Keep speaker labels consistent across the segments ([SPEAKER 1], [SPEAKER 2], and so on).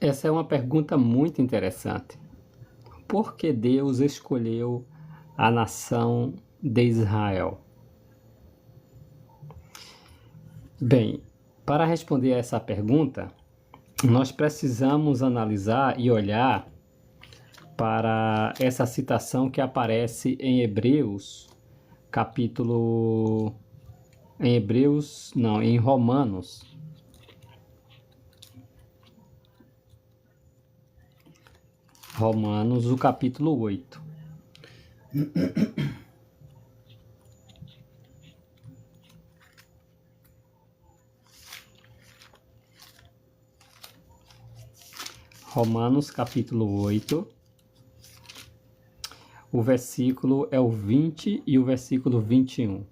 [SPEAKER 1] Essa é uma pergunta muito interessante. Por que Deus escolheu a nação de Israel? Bem, para responder a essa pergunta, nós precisamos analisar e olhar para essa citação que aparece em Hebreus, em Romanos. Romanos, o capítulo 8. Romanos, capítulo 8. O versículo é o 20 e o versículo 21,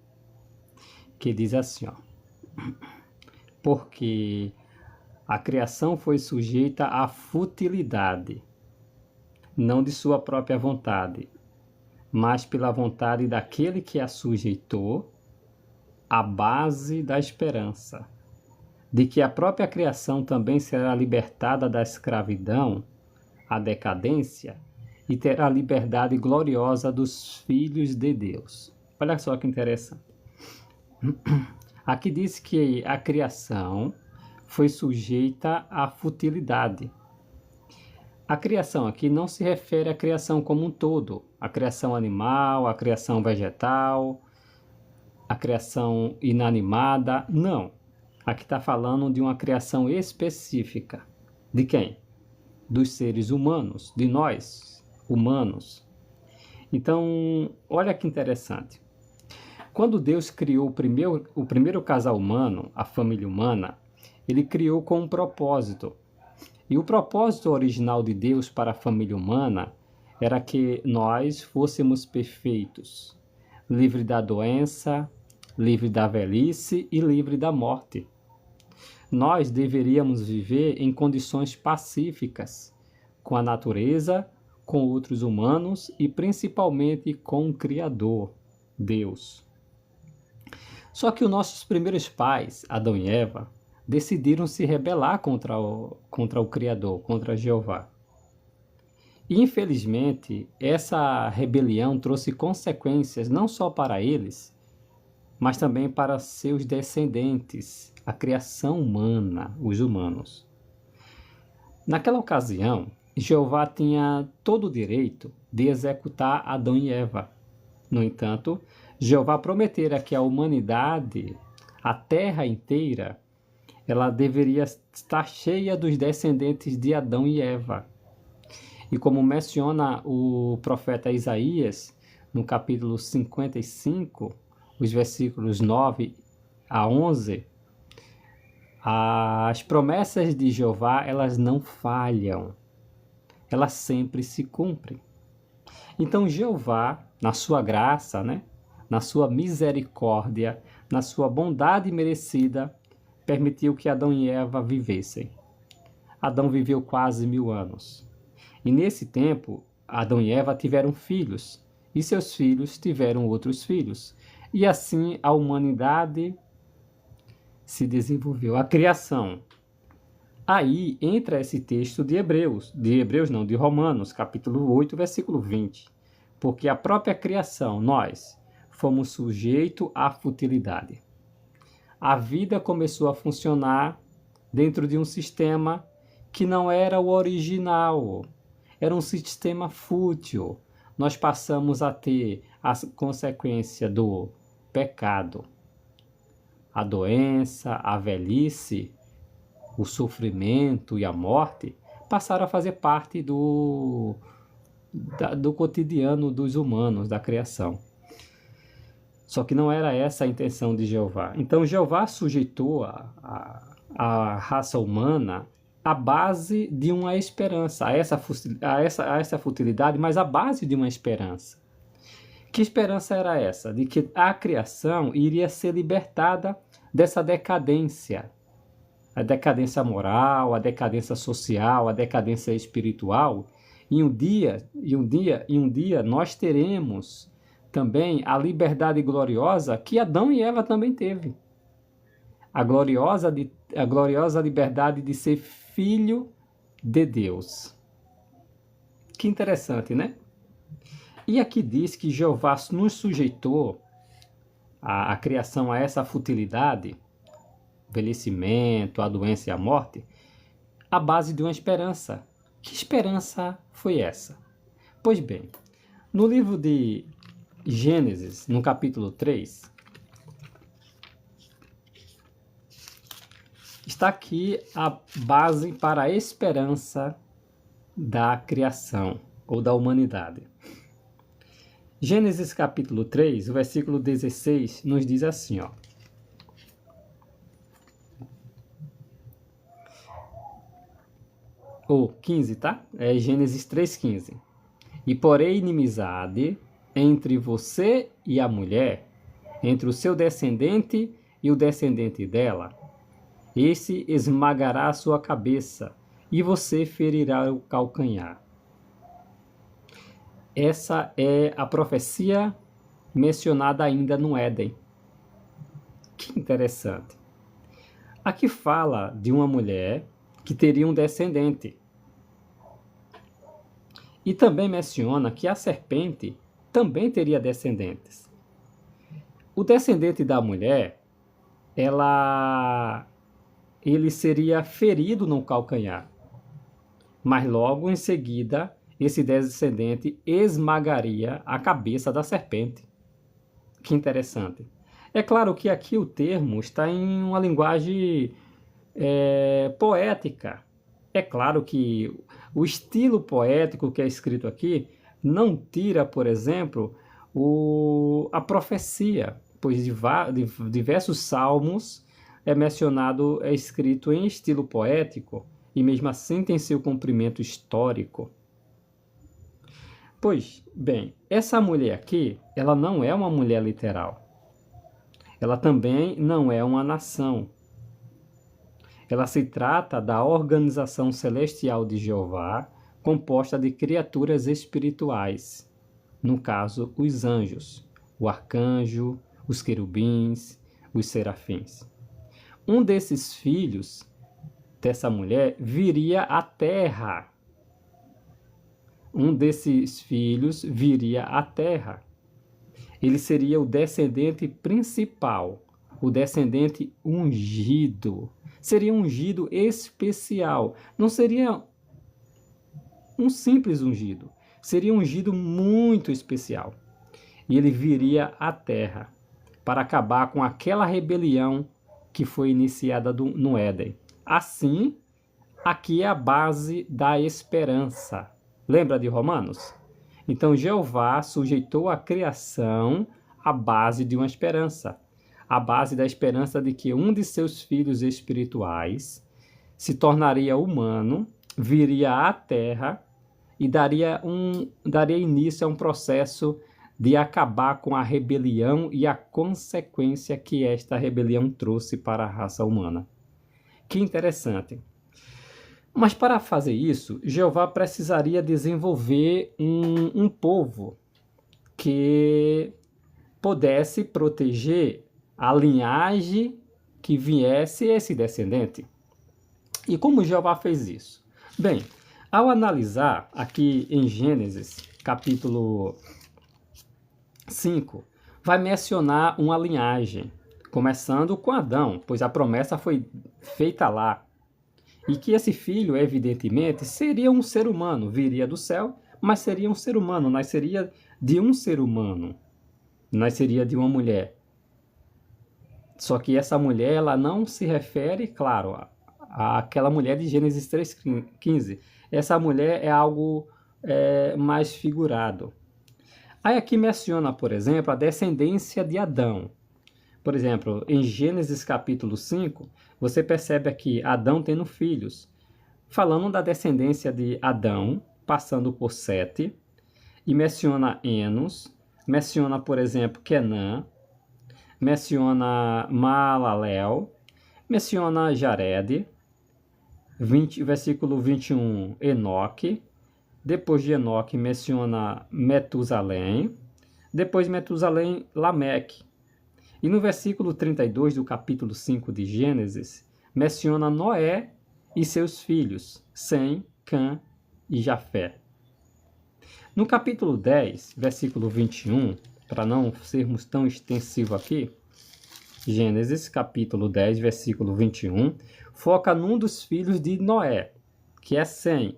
[SPEAKER 1] que diz assim, ó: porque a criação foi sujeita à futilidade, não de sua própria vontade, mas pela vontade daquele que a sujeitou, à base da esperança, de que a própria criação também será libertada da escravidão, à decadência, e terá a liberdade gloriosa dos filhos de Deus. Olha só que interessante. Aqui diz que a criação foi sujeita à futilidade. A criação aqui não se refere à criação como um todo, a criação animal, a criação vegetal, a criação inanimada, não. Aqui está falando de uma criação específica. De quem? Dos seres humanos, de nós, humanos. Então, olha que interessante. Quando Deus criou o primeiro casal humano, a família humana, ele criou com um propósito. E o propósito original de Deus para a família humana era que nós fôssemos perfeitos, livre da doença, livre da velhice e livre da morte. Nós deveríamos viver em condições pacíficas, com a natureza, com outros humanos e principalmente com o Criador, Deus. Só que os nossos primeiros pais, Adão e Eva, decidiram se rebelar contra o Criador, contra Jeová. E, infelizmente, essa rebelião trouxe consequências não só para eles, mas também para seus descendentes, a criação humana, os humanos. Naquela ocasião, Jeová tinha todo o direito de executar Adão e Eva. No entanto, Jeová prometera que a humanidade, a terra inteira, ela deveria estar cheia dos descendentes de Adão e Eva. E como menciona o profeta Isaías, no capítulo 55, os versículos 9 a 11, as promessas de Jeová, elas não falham. Elas sempre se cumprem. Então Jeová, na sua graça, na sua misericórdia, na sua bondade merecida, permitiu que Adão e Eva vivessem. Adão viveu quase 1000 anos. E nesse tempo, Adão e Eva tiveram filhos, e seus filhos tiveram outros filhos. E assim a humanidade se desenvolveu, a criação. Aí entra esse texto de Romanos, capítulo 8, versículo 20. Porque a própria criação, nós, fomos sujeitos à futilidade. A vida começou a funcionar dentro de um sistema que não era o original, era um sistema fútil. Nós passamos a ter a consequência do pecado, a doença, a velhice, o sofrimento e a morte passaram a fazer parte do cotidiano dos humanos, da criação. Só que não era essa a intenção de Jeová. Então Jeová sujeitou a raça humana à base de uma esperança, a essa futilidade, mas à base de uma esperança. Que esperança era essa? De que a criação iria ser libertada dessa decadência. A decadência moral, a decadência social, a decadência espiritual. E um dia nós teremos também a liberdade gloriosa que Adão e Eva também teve. A gloriosa liberdade de ser filho de Deus. Que interessante, né? E aqui diz que Jeová nos sujeitou a criação a essa futilidade, envelhecimento, a doença e a morte, à base de uma esperança. Que esperança foi essa? Pois bem, no livro de Gênesis, no capítulo 3, está aqui a base para a esperança da criação ou da humanidade. Gênesis capítulo 3, o versículo 16, nos diz assim, ó. Ou 15, tá? É Gênesis 3,15. E porém inimizade entre você e a mulher, entre o seu descendente e o descendente dela. Esse esmagará a sua cabeça, e você ferirá o calcanhar. Essa é a profecia mencionada ainda no Éden. Que interessante. Aqui fala de uma mulher que teria um descendente. E também menciona que a serpente também teria descendentes. O descendente da mulher, ele seria ferido no calcanhar. Mas logo em seguida, esse descendente esmagaria a cabeça da serpente. Que interessante. É claro que aqui o termo está em uma linguagem poética. É claro que o estilo poético que é escrito aqui não tira, por exemplo, a profecia, pois diversos salmos é escrito em estilo poético e mesmo assim tem seu cumprimento histórico. Pois, bem, essa mulher aqui, ela não é uma mulher literal. Ela também não é uma nação. Ela se trata da organização celestial de Jeová, composta de criaturas espirituais. No caso, os anjos, o arcanjo, os querubins, os serafins. Um desses filhos dessa mulher viria à terra. Um desses filhos viria à terra. Ele seria o descendente principal, o descendente ungido. Seria um ungido especial. Não seria um simples ungido. Seria um ungido muito especial. E ele viria à terra para acabar com aquela rebelião que foi iniciada no Éden. Assim, aqui é a base da esperança. Lembra de Romanos? Então, Jeová sujeitou a criação à base de uma esperança. A base da esperança de que um de seus filhos espirituais se tornaria humano, viria à terra e daria início a um processo de acabar com a rebelião e a consequência que esta rebelião trouxe para a raça humana. Que interessante. Mas para fazer isso, Jeová precisaria desenvolver um povo que pudesse proteger a linhagem que viesse esse descendente. E como Jeová fez isso? Bem, ao analisar aqui em Gênesis, capítulo 5, vai mencionar uma linhagem, começando com Adão, pois a promessa foi feita lá. E que esse filho, evidentemente, seria um ser humano, viria do céu, mas seria um ser humano, nasceria de um ser humano, nasceria de uma mulher. Só que essa mulher, ela não se refere, claro, àquela mulher de Gênesis 3,15. Essa mulher é algo mais figurado. Aí aqui menciona, por exemplo, a descendência de Adão. Por exemplo, em Gênesis capítulo 5, você percebe aqui Adão tendo filhos, falando da descendência de Adão, passando por Sete, e menciona Enos, menciona, por exemplo, Quenã, menciona Maalalel, menciona Jared, versículo 21, Enoque, depois de Enoque menciona Metusalém, depois Metusalém, Lameque. E no versículo 32 do capítulo 5 de Gênesis, menciona Noé e seus filhos, Sem, Cã e Jafé. No capítulo 10, versículo 21, para não sermos tão extensivos aqui, Gênesis, capítulo 10, versículo 21, foca num dos filhos de Noé, que é Sem,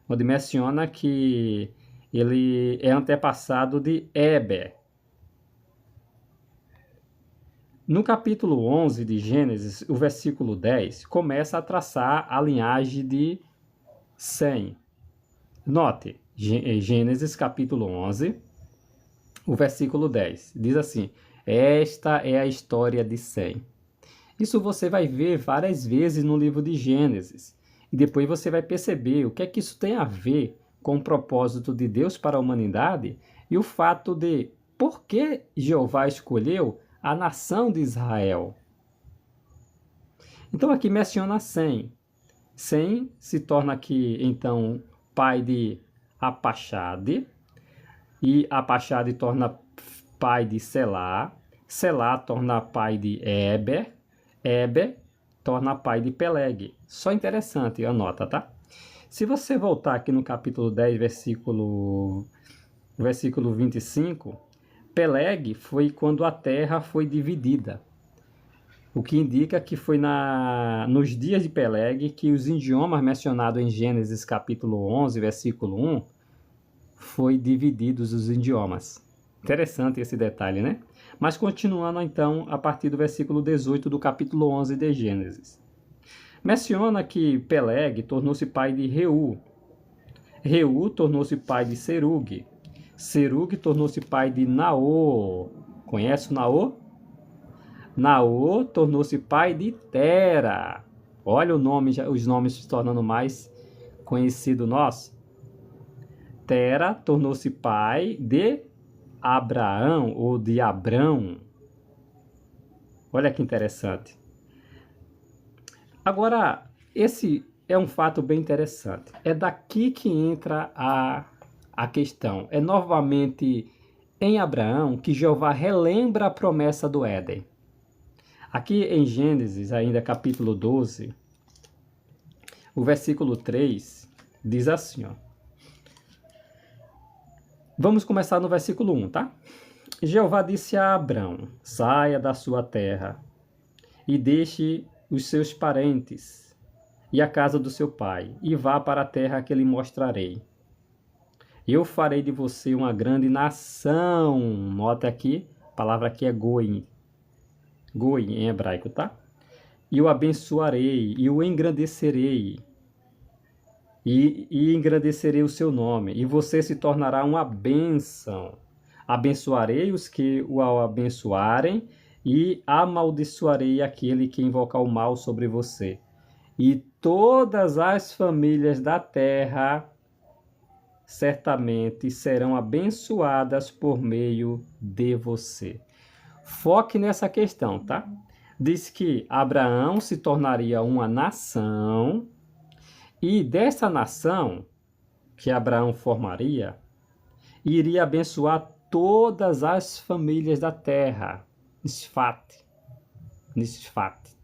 [SPEAKER 1] onde menciona que ele é antepassado de Éber. No capítulo 11 de Gênesis, o versículo 10, começa a traçar a linhagem de Sem. Note, Gênesis capítulo 11, o versículo 10, diz assim: esta é a história de Sem. Isso você vai ver várias vezes no livro de Gênesis. E depois você vai perceber o que é que isso tem a ver com o propósito de Deus para a humanidade e o fato de por que Jeová escolheu a nação de Israel. Então aqui menciona Sem. Sem se torna aqui, então, pai de Apaxade, e Apaxade torna pai de Selá, Selá torna pai de Éber, Éber torna pai de Peleg. Só interessante, anota, tá? Se você voltar aqui no capítulo 10, versículo 25, Peleg foi quando a terra foi dividida. O que indica que foi nos dias de Peleg que os idiomas mencionados em Gênesis capítulo 11, versículo 1, foi divididos os idiomas. Interessante esse detalhe, né? Mas continuando então a partir do versículo 18 do capítulo 11 de Gênesis. Menciona que Peleg tornou-se pai de Reu. Reu tornou-se pai de Serug. Serug tornou-se pai de Naor. Conhece o Naor? Naor tornou-se pai de Tera. Olha o nome, os nomes se tornando mais conhecido nosso. Tera tornou-se pai de Abraão ou de Abrão. Olha que interessante. Agora, esse é um fato bem interessante. É daqui que entra a questão. É novamente em Abraão que Jeová relembra a promessa do Éden. Aqui em Gênesis, ainda capítulo 12, o versículo 3 diz assim, ó. Vamos começar no versículo 1, tá? Jeová disse a Abrão: saia da sua terra e deixe os seus parentes e a casa do seu pai, e vá para a terra que lhe mostrarei. Eu farei de você uma grande nação. Note aqui, a palavra aqui é Goim. Goim em hebraico, tá? E o abençoarei, e o engrandecerei. E engrandecerei o seu nome, e você se tornará uma bênção. Abençoarei os que o abençoarem, e amaldiçoarei aquele que invocar o mal sobre você. E todas as famílias da terra certamente serão abençoadas por meio de você. Foque nessa questão, tá? Diz que Abraão se tornaria uma nação, e dessa nação que Abraão formaria, iria abençoar todas as famílias da terra. Nisfat.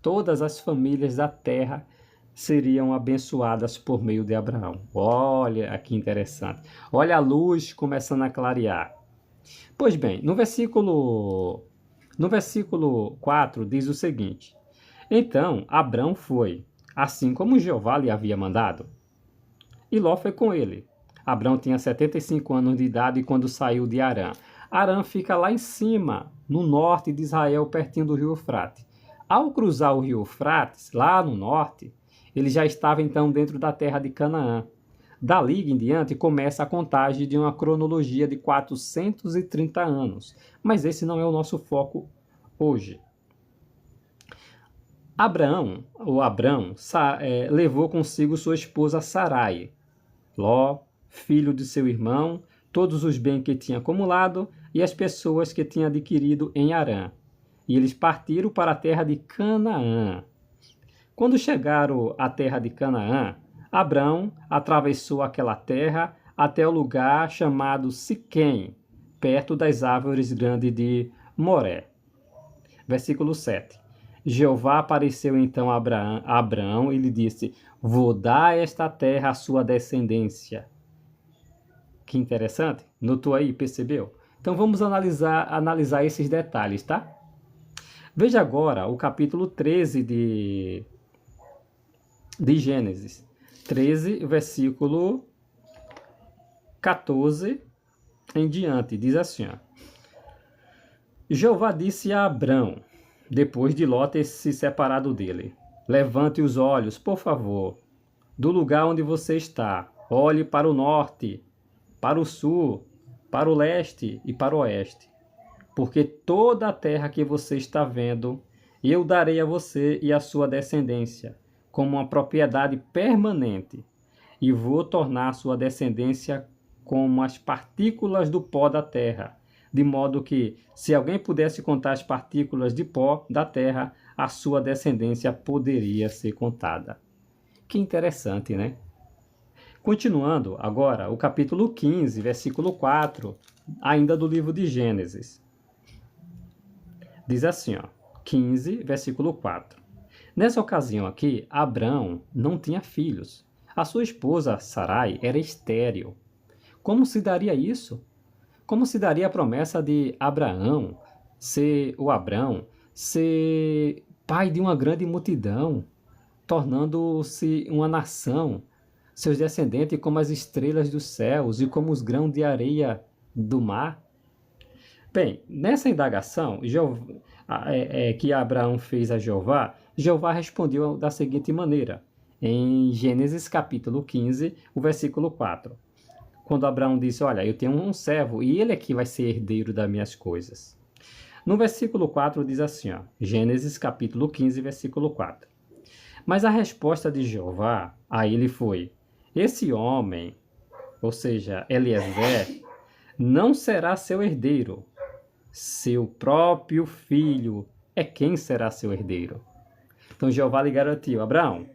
[SPEAKER 1] Todas as famílias da terra seriam abençoadas por meio de Abraão. Olha que interessante. Olha a luz começando a clarear. Pois bem, no versículo 4 diz o seguinte: então Abrão foi, assim como Jeová lhe havia mandado, e Ló foi com ele. Abrão tinha 75 anos de idade quando saiu de Harã. Harã fica lá em cima, no norte de Israel, pertinho do rio Eufrates. Ao cruzar o rio Eufrates, lá no norte, ele já estava então dentro da terra de Canaã. Dali em diante começa a contagem de uma cronologia de 430 anos. Mas esse não é o nosso foco hoje. Abrão levou consigo sua esposa Sarai, Ló, filho de seu irmão, todos os bens que tinha acumulado e as pessoas que tinha adquirido em Harã. E eles partiram para a terra de Canaã. Quando chegaram à terra de Canaã, Abrão atravessou aquela terra até o lugar chamado Siquém, perto das árvores grandes de Moré. Versículo 7. Jeová apareceu então a Abraão e lhe disse: Vou dar esta terra à sua descendência. Que interessante. Notou aí, percebeu? Então vamos analisar esses detalhes, tá? Veja agora o capítulo 13 de Gênesis. 13, versículo 14 em diante. Diz assim, ó. Jeová disse a Abrão, depois de Ló ter se separado dele: Levante os olhos, por favor, do lugar onde você está. Olhe para o norte, para o sul, para o leste e para o oeste. Porque toda a terra que você está vendo, eu darei a você e à sua descendência, como uma propriedade permanente, e vou tornar a sua descendência como as partículas do pó da terra, de modo que, se alguém pudesse contar as partículas de pó da terra, a sua descendência poderia ser contada. Que interessante, né? Continuando agora, o capítulo 15, versículo 4, ainda do livro de Gênesis. Diz assim, ó, 15, versículo 4. Nessa ocasião aqui, Abrão não tinha filhos. A sua esposa, Sarai, era estéril. Como se daria isso? Como se daria a promessa de Abrão ser pai de uma grande multidão, tornando-se uma nação, seus descendentes como as estrelas dos céus e como os grãos de areia do mar? Bem, nessa indagação que Abraão fez a Jeová, Jeová respondeu da seguinte maneira, em Gênesis capítulo 15, o versículo 4. Quando Abraão disse, olha, eu tenho um servo e ele é que vai ser herdeiro das minhas coisas. No versículo 4 diz assim, ó, Gênesis capítulo 15, versículo 4. Mas a resposta de Jeová a ele foi, esse homem, ou seja, Eliezer, não será seu herdeiro. Seu próprio filho é quem será seu herdeiro. Então Jeová lhe garantiu, Abraão,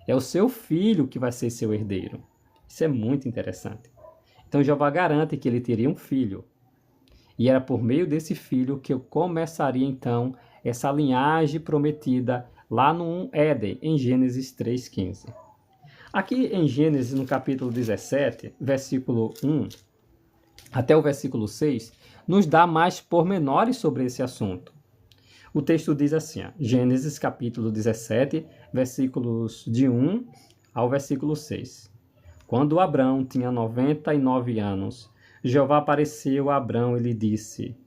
[SPEAKER 1] é o seu filho que vai ser seu herdeiro. Isso é muito interessante. Então Jeová garante que ele teria um filho. E era por meio desse filho que eu começaria então essa linhagem prometida lá no Éden, em Gênesis 3,15. Aqui em Gênesis, no capítulo 17, versículo 1 até o versículo 6, nos dá mais pormenores sobre esse assunto. O texto diz assim, ó, Gênesis capítulo 17, versículos de 1 ao versículo 6. Quando Abrão tinha 99 anos, Jeová apareceu a Abrão e lhe disse,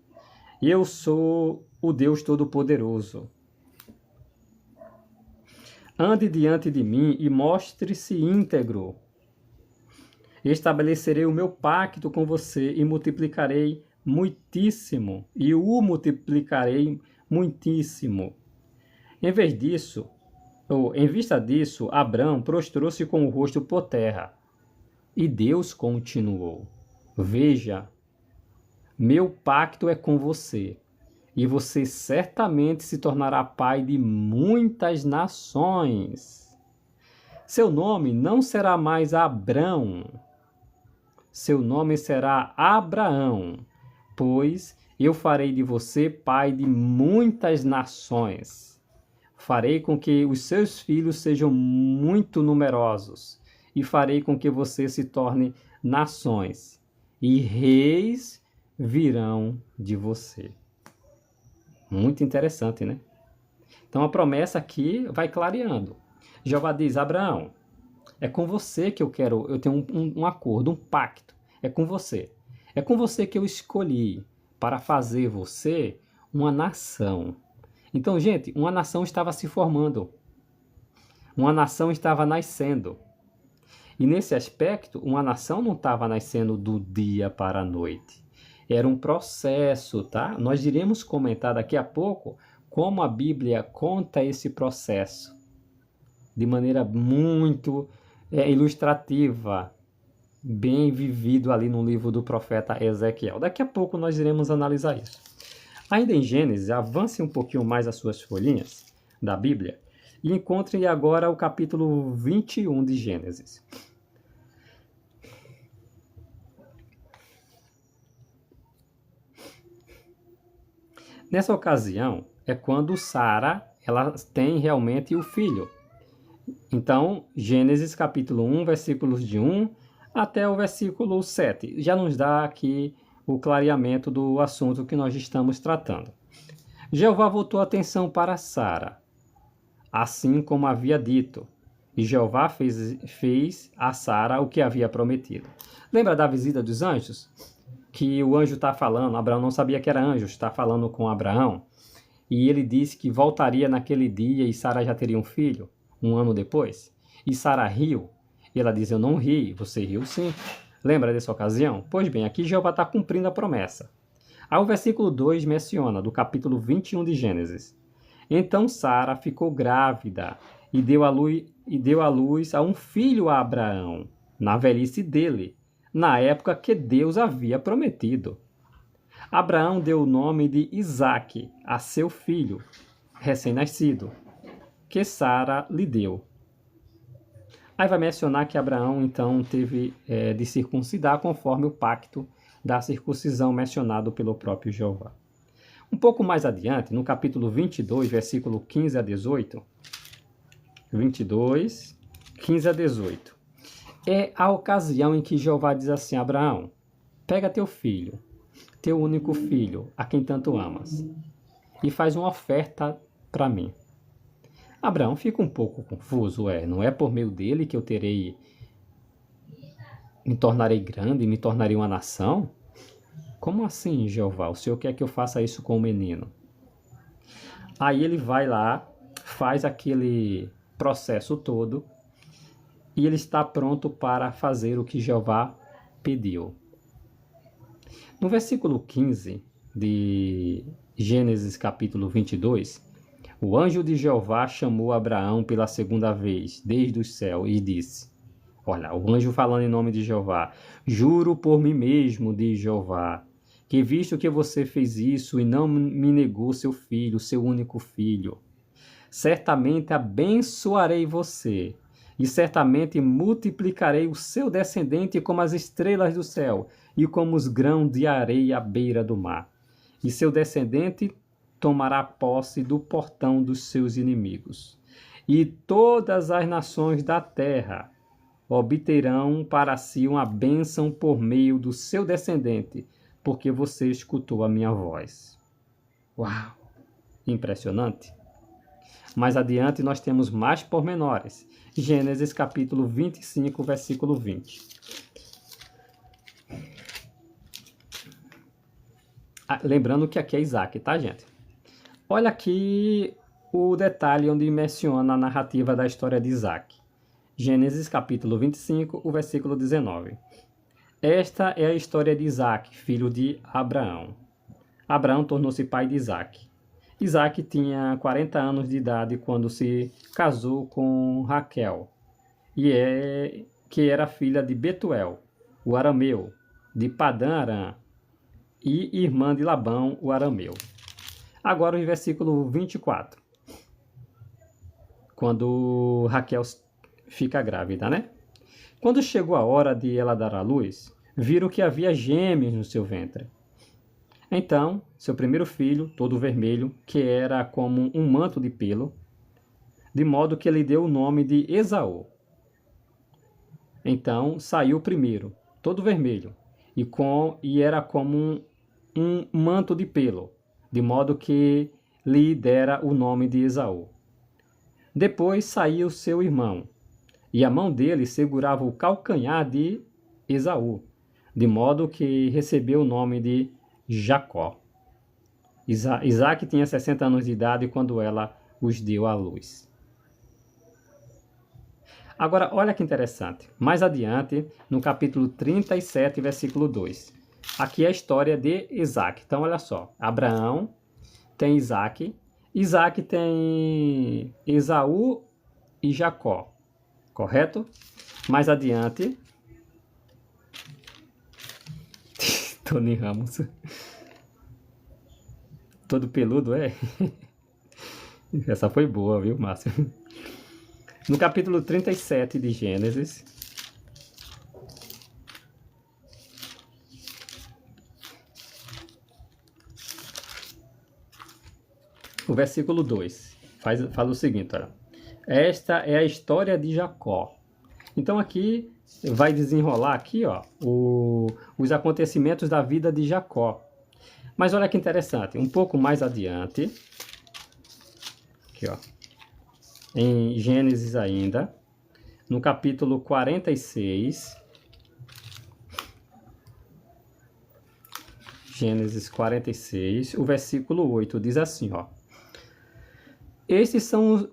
[SPEAKER 1] eu sou o Deus Todo-Poderoso. Ande diante de mim e mostre-se íntegro. Estabelecerei o meu pacto com você e multiplicarei muitíssimo, e o multiplicarei muitíssimo. Em vista disso, Abrão prostrou-se com o rosto por terra. E Deus continuou, veja, meu pacto é com você, e você certamente se tornará pai de muitas nações. Seu nome não será mais Abrão, seu nome será Abraão, pois eu farei de você pai de muitas nações. Farei com que os seus filhos sejam muito numerosos, e farei com que você se torne nações, e reis virão de você. Muito interessante, né? Então a promessa aqui vai clareando. Jeová diz, Abraão, é com você que eu tenho um acordo, um pacto. É com você. É com você que eu escolhi para fazer você uma nação. Então, gente, uma nação estava se formando. Uma nação estava nascendo. E nesse aspecto, uma nação não estava nascendo do dia para a noite. Era um processo, tá? Nós iremos comentar daqui a pouco como a Bíblia conta esse processo de maneira muito ilustrativa, bem vivido ali no livro do profeta Ezequiel. Daqui a pouco nós iremos analisar isso. Ainda em Gênesis, avance um pouquinho mais as suas folhinhas da Bíblia e encontre agora o capítulo 21 de Gênesis. Nessa ocasião, é quando Sara ela tem realmente o filho. Então, Gênesis capítulo 1, versículos de 1 até o versículo 7, já nos dá aqui o clareamento do assunto que nós estamos tratando. Jeová voltou a atenção para Sara, assim como havia dito, e Jeová fez a Sara o que havia prometido. Lembra da visita dos anjos? Que o anjo está falando, Abraão não sabia que era anjo, está falando com Abraão, e ele disse que voltaria naquele dia e Sara já teria um filho, um ano depois. E Sara riu, e ela diz, eu não ri, você riu sim. Lembra dessa ocasião? Pois bem, aqui Jeová está cumprindo a promessa. Aí o versículo 2 menciona, do capítulo 21 de Gênesis. Então Sara ficou grávida e deu à luz a um filho a Abraão, na velhice dele, na época que Deus havia prometido. Abraão deu o nome de Isaque a seu filho, recém-nascido, que Sara lhe deu. Aí vai mencionar que Abraão, então, teve de circuncidar conforme o pacto da circuncisão mencionado pelo próprio Jeová. Um pouco mais adiante, no capítulo 22, versículo 15 a 18, 22, 15 a 18, é a ocasião em que Jeová diz assim a Abraão, pega teu filho, teu único filho, a quem tanto amas, e faz uma oferta para mim. Abraão fica um pouco confuso, não é por meio dele que eu me tornarei grande, me tornarei uma nação? Como assim, Jeová? O Senhor quer que eu faça isso com o menino? Aí ele vai lá, faz aquele processo todo, e ele está pronto para fazer o que Jeová pediu. No versículo 15 de Gênesis capítulo 22, o anjo de Jeová chamou Abraão pela segunda vez, desde o céu, e disse, olha, o anjo falando em nome de Jeová, juro por mim mesmo, diz Jeová, que visto que você fez isso e não me negou seu filho, seu único filho, certamente abençoarei você, e certamente multiplicarei o seu descendente como as estrelas do céu, e como os grãos de areia à beira do mar. E seu descendente tomará posse do portão dos seus inimigos. E todas as nações da terra obterão para si uma bênção por meio do seu descendente, porque você escutou a minha voz. Uau! Impressionante! Mais adiante nós temos mais pormenores. Gênesis capítulo 25, versículo 20. Lembrando que aqui é Isaac, tá, gente? Olha aqui o detalhe onde menciona a narrativa da história de Isaac. Gênesis capítulo 25, o versículo 19. Esta é a história de Isaac, filho de Abraão. Abraão tornou-se pai de Isaac. Isaac tinha 40 anos de idade quando se casou com Raquel, que era filha de Betuel, o arameu, de Padã Arã, e irmã de Labão, o arameu. Agora o versículo 24, quando Raquel fica grávida, né? Quando chegou a hora de ela dar à luz, viram que havia gêmeos no seu ventre. Então, seu primeiro filho, todo vermelho, que era como um manto de pelo, de modo que ele deu o nome de Esaú. Então, saiu o primeiro, todo vermelho, e era como um manto de pelo, de modo que lhe dera o nome de Esaú. Depois saiu seu irmão, e a mão dele segurava o calcanhar de Esaú, de modo que recebeu o nome de Jacó. Isaac tinha 60 anos de idade quando ela os deu à luz. Agora, olha que interessante. Mais adiante, no capítulo 37, versículo 2. Aqui é a história de Isaac. Então, olha só. Abraão tem Isaac. Isaac tem Esaú e Jacó. Correto? Mais adiante. Tony Ramos. Todo peludo, é? Essa foi boa, viu, Márcio? No capítulo 37 de Gênesis, o versículo 2. fala o seguinte, olha. Esta é a história de Jacó. Então aqui vai desenrolar aqui, ó, os acontecimentos da vida de Jacó. Mas olha que interessante, um pouco mais adiante, aqui, ó, em Gênesis ainda, no capítulo 46, Gênesis 46, o versículo 8 diz assim, ó: esses são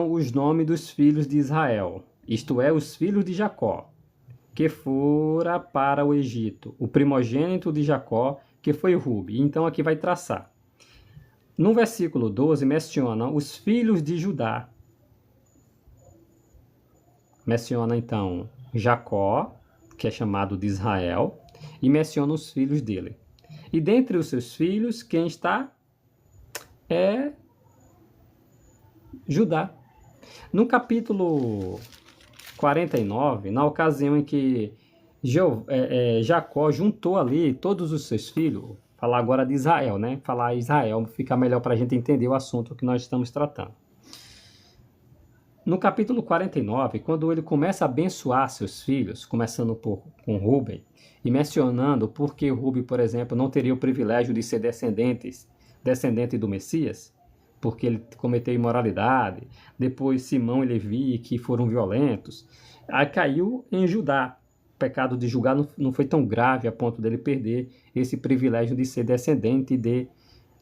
[SPEAKER 1] os nomes dos filhos de Israel, isto é, os filhos de Jacó, que fora para o Egito, o primogênito de Jacó, que foi Rubi. Então aqui vai traçar. No versículo 12 menciona os filhos de Judá. Menciona então Jacó, que é chamado de Israel, e menciona os filhos dele. E dentre os seus filhos, quem está é Judá. No capítulo 49, na ocasião em que Jacó juntou ali todos os seus filhos, falar agora de Israel, né? Falar Israel fica melhor para a gente entender o assunto que nós estamos tratando. No capítulo 49, quando ele começa a abençoar seus filhos, começando com Ruben, e mencionando porque Ruben, por exemplo, não teria o privilégio de ser descendente do Messias, porque ele cometeu imoralidade, depois Simão e Levi, que foram violentos, aí caiu em Judá. O pecado de Judá não foi tão grave a ponto dele perder esse privilégio de ser descendente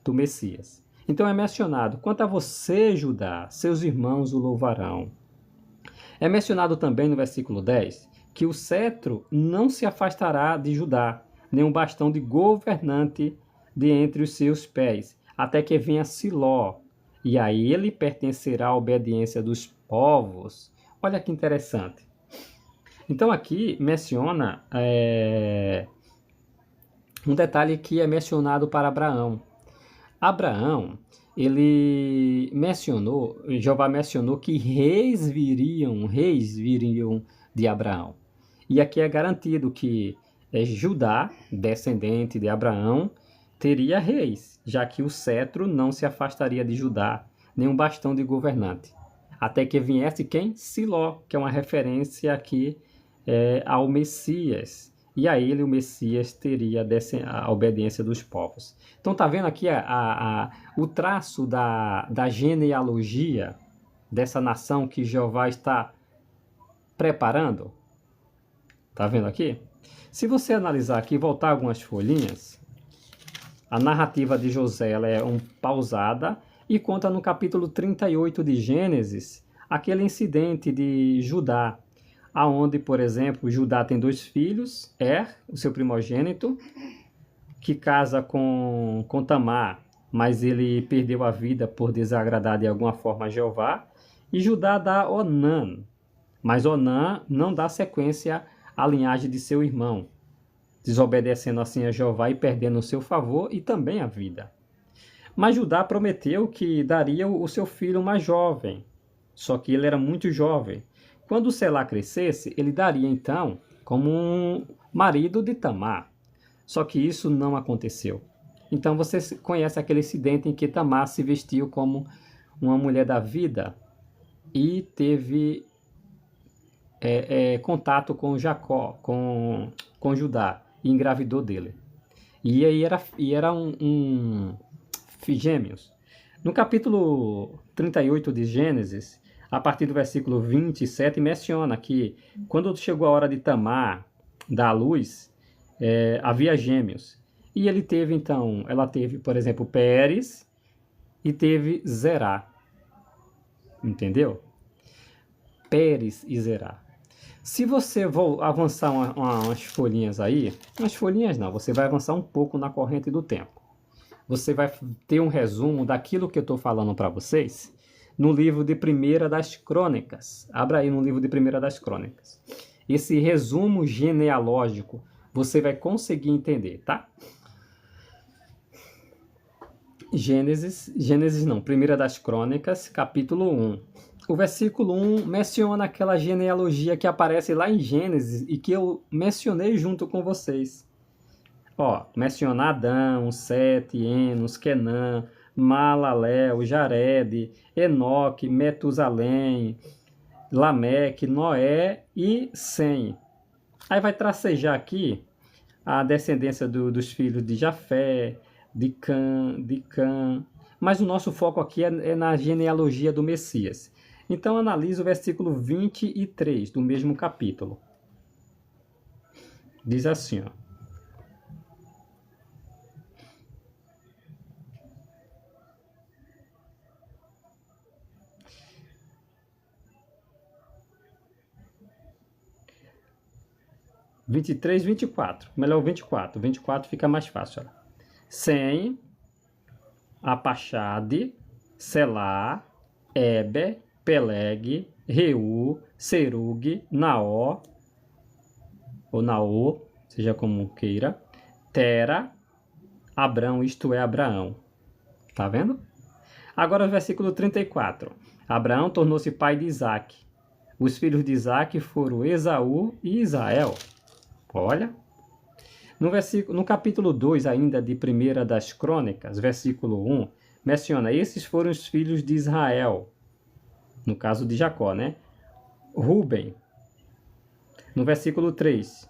[SPEAKER 1] do Messias. Então é mencionado, quanto a você, Judá, seus irmãos o louvarão. É mencionado também no versículo 10, que o cetro não se afastará de Judá, nem um bastão de governante de entre os seus pés, até que venha Siló, e a ele pertencerá a obediência dos povos. Olha que interessante. Então aqui menciona um detalhe que é mencionado para Abraão. Abraão, Jeová mencionou que reis viriam de Abraão. E aqui é garantido que Judá, descendente de Abraão, teria reis, já que o cetro não se afastaria de Judá, nem um bastão de governante. Até que viesse quem? Siló, que é uma referência aqui ao Messias. E a ele o Messias teria a obediência dos povos. Então está vendo aqui o traço da genealogia dessa nação que Jeová está preparando? Está vendo aqui? Se você analisar aqui, voltar algumas folhinhas, a narrativa de José ela é pausada e conta no capítulo 38 de Gênesis aquele incidente de Judá, aonde, por exemplo, Judá tem 2 filhos, o seu primogênito, que casa com Tamar, mas ele perdeu a vida por desagradar de alguma forma a Jeová, e Judá dá Onã, mas Onã não dá sequência à linhagem de seu irmão, desobedecendo assim a Jeová e perdendo o seu favor e também a vida. Mas Judá prometeu que daria o seu filho mais jovem, só que ele era muito jovem. Quando Selá crescesse, ele daria então como um marido de Tamar. Só que isso não aconteceu. Então você conhece aquele incidente em que Tamar se vestiu como uma mulher da vida e teve contato com Jacó, com Judá, e engravidou dele. E aí eram gêmeos. No capítulo 38 de Gênesis, a partir do versículo 27, menciona que quando chegou a hora de Tamar dar à luz, havia gêmeos. E ela teve, por exemplo, Pérez e teve Zerá. Entendeu? Pérez e Zerá. Se você avançar umas folhinhas aí, umas folhinhas não, você vai avançar um pouco na corrente do tempo. Você vai ter um resumo daquilo que eu estou falando para vocês no livro de 1 das Crônicas. Abra aí no livro de 1 das Crônicas. Esse resumo genealógico você vai conseguir entender, tá? Gênesis não, 1 das Crônicas, capítulo 1. O versículo 1 menciona aquela genealogia que aparece lá em Gênesis e que eu mencionei junto com vocês. Ó, menciona Adão, Sete, Enos, Quenã, Malaléu, Jared, Enoque, Metusalém, Lameque, Noé e Sem. Aí vai tracejar aqui a descendência dos filhos de Jafé, de Cã, mas o nosso foco aqui é na genealogia do Messias. Então analisa o versículo 23 do mesmo capítulo. Diz assim, ó. Vinte e três, 24. Melhor o 24. 24 fica mais fácil. Ó. Sem, Apachade, Selá, Eber, Peleg, Reu, Serug, Naó, ou Naô, seja como queira, Tera, Abrão, isto é, Abraão. Tá vendo? Agora o versículo 34. Abraão tornou-se pai de Isaque. Os filhos de Isaque foram Esaú e Israel. Olha. No capítulo 2 ainda de 1 das Crônicas, versículo 1, menciona, esses foram os filhos de Israel. No caso de Jacó, né? Ruben. No versículo 3,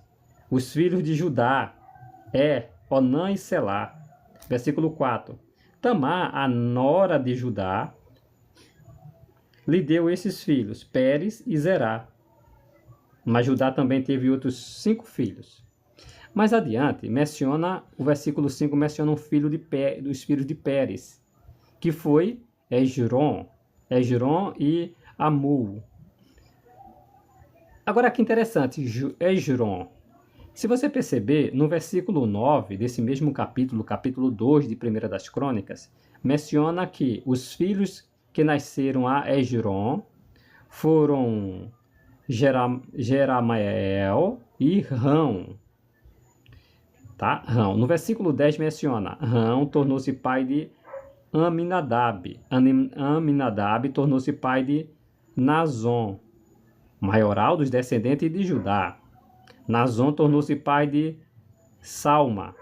[SPEAKER 1] os filhos de Judá, Onã e Selá. Versículo 4, Tamar, a nora de Judá, lhe deu esses filhos, Pérez e Zerá. Mas Judá também teve outros 5 filhos. Mais adiante, o versículo 5 menciona um filho dos filhos de Pérez, que foi Esrom e Amul. Agora que interessante, Esrom. Se você perceber, no versículo 9 desse mesmo capítulo 2 de 1 das Crônicas, menciona que os filhos que nasceram a Esrom foram Jeramael e Rão. Tá? Rão. No versículo 10 menciona, Rão tornou-se pai de Aminadab. Aminadab tornou-se pai de Nazon, maioral dos descendentes de Judá. Nazon tornou-se pai de Salma,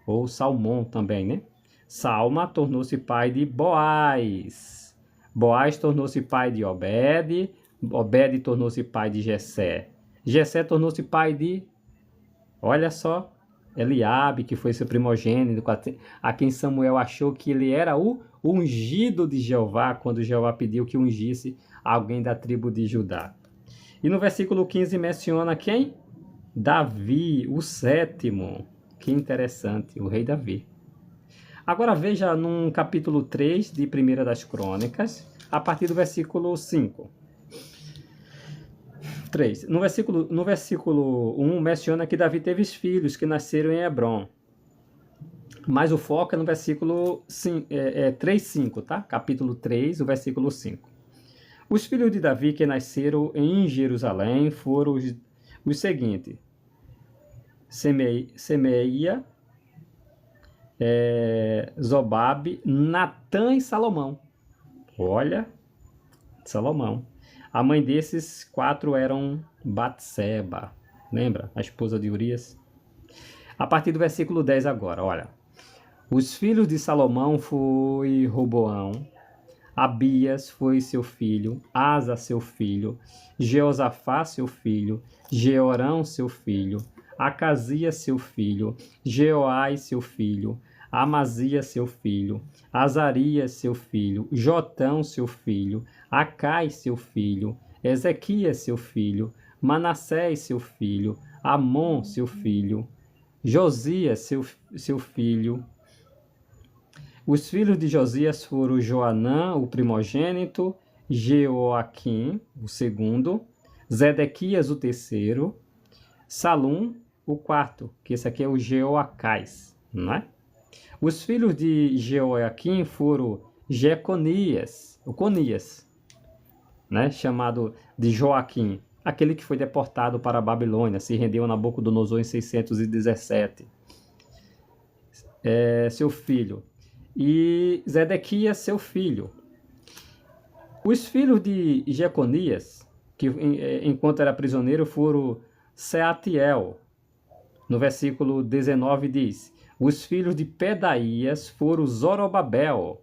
[SPEAKER 1] ou Salmão também, né? Salma tornou-se pai de Boaz. Boaz tornou-se pai de Obed. Obed tornou-se pai de Jessé. Jessé tornou-se pai de, olha só, Eliabe, que foi seu primogênito, a quem Samuel achou que ele era o ungido de Jeová, quando Jeová pediu que ungisse alguém da tribo de Judá. E no versículo 15 menciona quem? Davi, o 7º. Que interessante, o rei Davi. Agora veja no capítulo 3 de 1 das Crônicas, a partir do versículo 5. 3. No versículo 1 menciona que Davi teve filhos que nasceram em Hebrom. Mas o foco é no versículo 3:5, tá? Capítulo 3, o versículo 5. Os filhos de Davi que nasceram em Jerusalém foram os seguintes: Semeia, Zobabe, Natã e Salomão. Olha, Salomão. A mãe desses 4 eram Batseba. Lembra? A esposa de Urias. A partir do versículo 10 agora, olha. Os filhos de Salomão foi Roboão, Abias foi seu filho, Asa seu filho, Jeosafá seu filho, Jeorão seu filho, Acasias seu filho, Jeoás seu filho, Amazias seu filho, Azarias seu filho, Jotão seu filho, Acais seu filho, Ezequias seu filho, Manassés seu filho, Amon seu filho, Josias seu filho. Os filhos de Josias foram Joanã, o primogênito, Jeoaquim, o segundo, Zedequias, o terceiro, Salum, o quarto, que esse aqui é o Jeoacás, não é? Os filhos de Jeoaquim foram Jeconias, o Conias, né? Chamado de Joaquim, aquele que foi deportado para a Babilônia, se rendeu a Nabucodonosor em 617. Seu filho. E Zedequias, seu filho. Os filhos de Jeconias, que enquanto era prisioneiro, foram Seatiel, No versículo 19 diz: os filhos de Pedaías foram Zorobabel.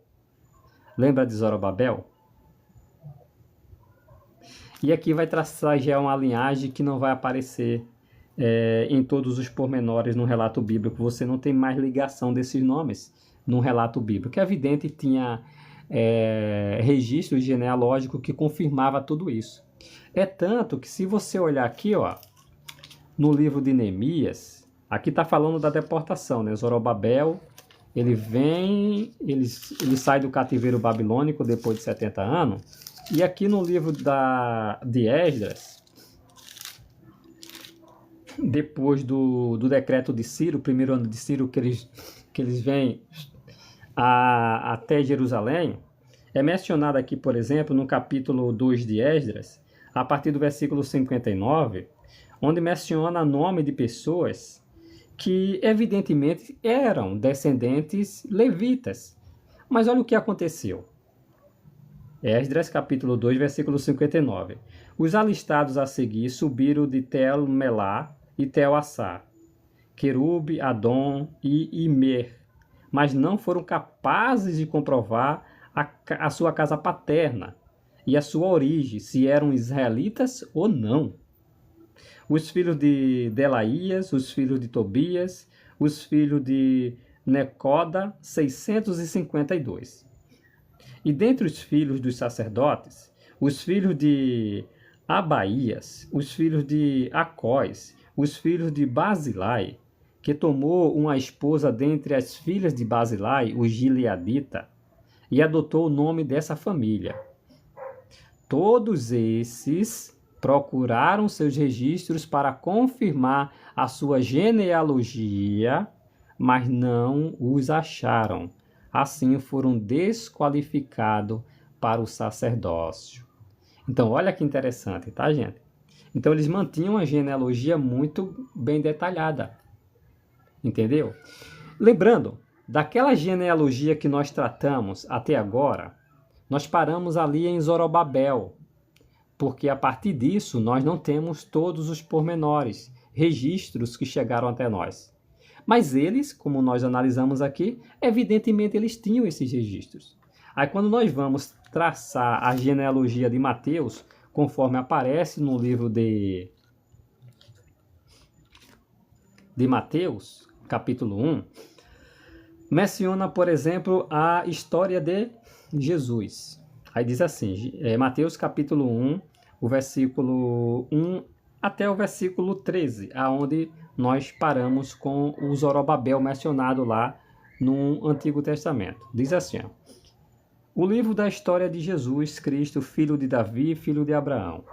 [SPEAKER 1] Lembra de Zorobabel? E aqui vai traçar já uma linhagem que não vai aparecer em todos os pormenores no relato bíblico. Você não tem mais ligação desses nomes no relato bíblico. É evidente que tinha registro genealógico que confirmava tudo isso. É tanto que se você olhar aqui, ó, no livro de Neemias, aqui está falando da deportação, né? Zorobabel, ele sai do cativeiro babilônico depois de 70 anos. E aqui no livro de Esdras, depois do decreto de Ciro, o primeiro ano de Ciro, que eles vêm até Jerusalém, é mencionado aqui, por exemplo, no capítulo 2 de Esdras, a partir do versículo 59, onde menciona nome de pessoas que evidentemente eram descendentes levitas. Mas olha o que aconteceu. Esdras, capítulo 2, versículo 59. Os alistados a seguir subiram de Tel-Melá e Tel-Assar, Querube, Adom e Imer, mas não foram capazes de comprovar a sua casa paterna e a sua origem, se eram israelitas ou não. Os filhos de Delaías, os filhos de Tobias, os filhos de Necoda, 652. E dentre os filhos dos sacerdotes, os filhos de Abaías, os filhos de Acós, os filhos de Basilai, que tomou uma esposa dentre as filhas de Basilai, o Gileadita, e adotou o nome dessa família. Todos esses procuraram seus registros para confirmar a sua genealogia, mas não os acharam. Assim foram desqualificados para o sacerdócio. Então, olha que interessante, tá, gente? Então, eles mantinham uma genealogia muito bem detalhada. Entendeu? Lembrando, daquela genealogia que nós tratamos até agora, nós paramos ali em Zorobabel, porque a partir disso nós não temos todos os pormenores, registros que chegaram até nós. Mas eles, como nós analisamos aqui, evidentemente eles tinham esses registros. Aí quando nós vamos traçar a genealogia de Mateus, conforme aparece no livro de Mateus, capítulo 1, menciona, por exemplo, a história de Jesus. Aí diz assim, Mateus capítulo 1, o versículo 1 até o versículo 13, aonde nós paramos com o Zorobabel mencionado lá no Antigo Testamento. Diz assim, ó, o livro da história de Jesus Cristo, filho de Davi, filho de Abraão.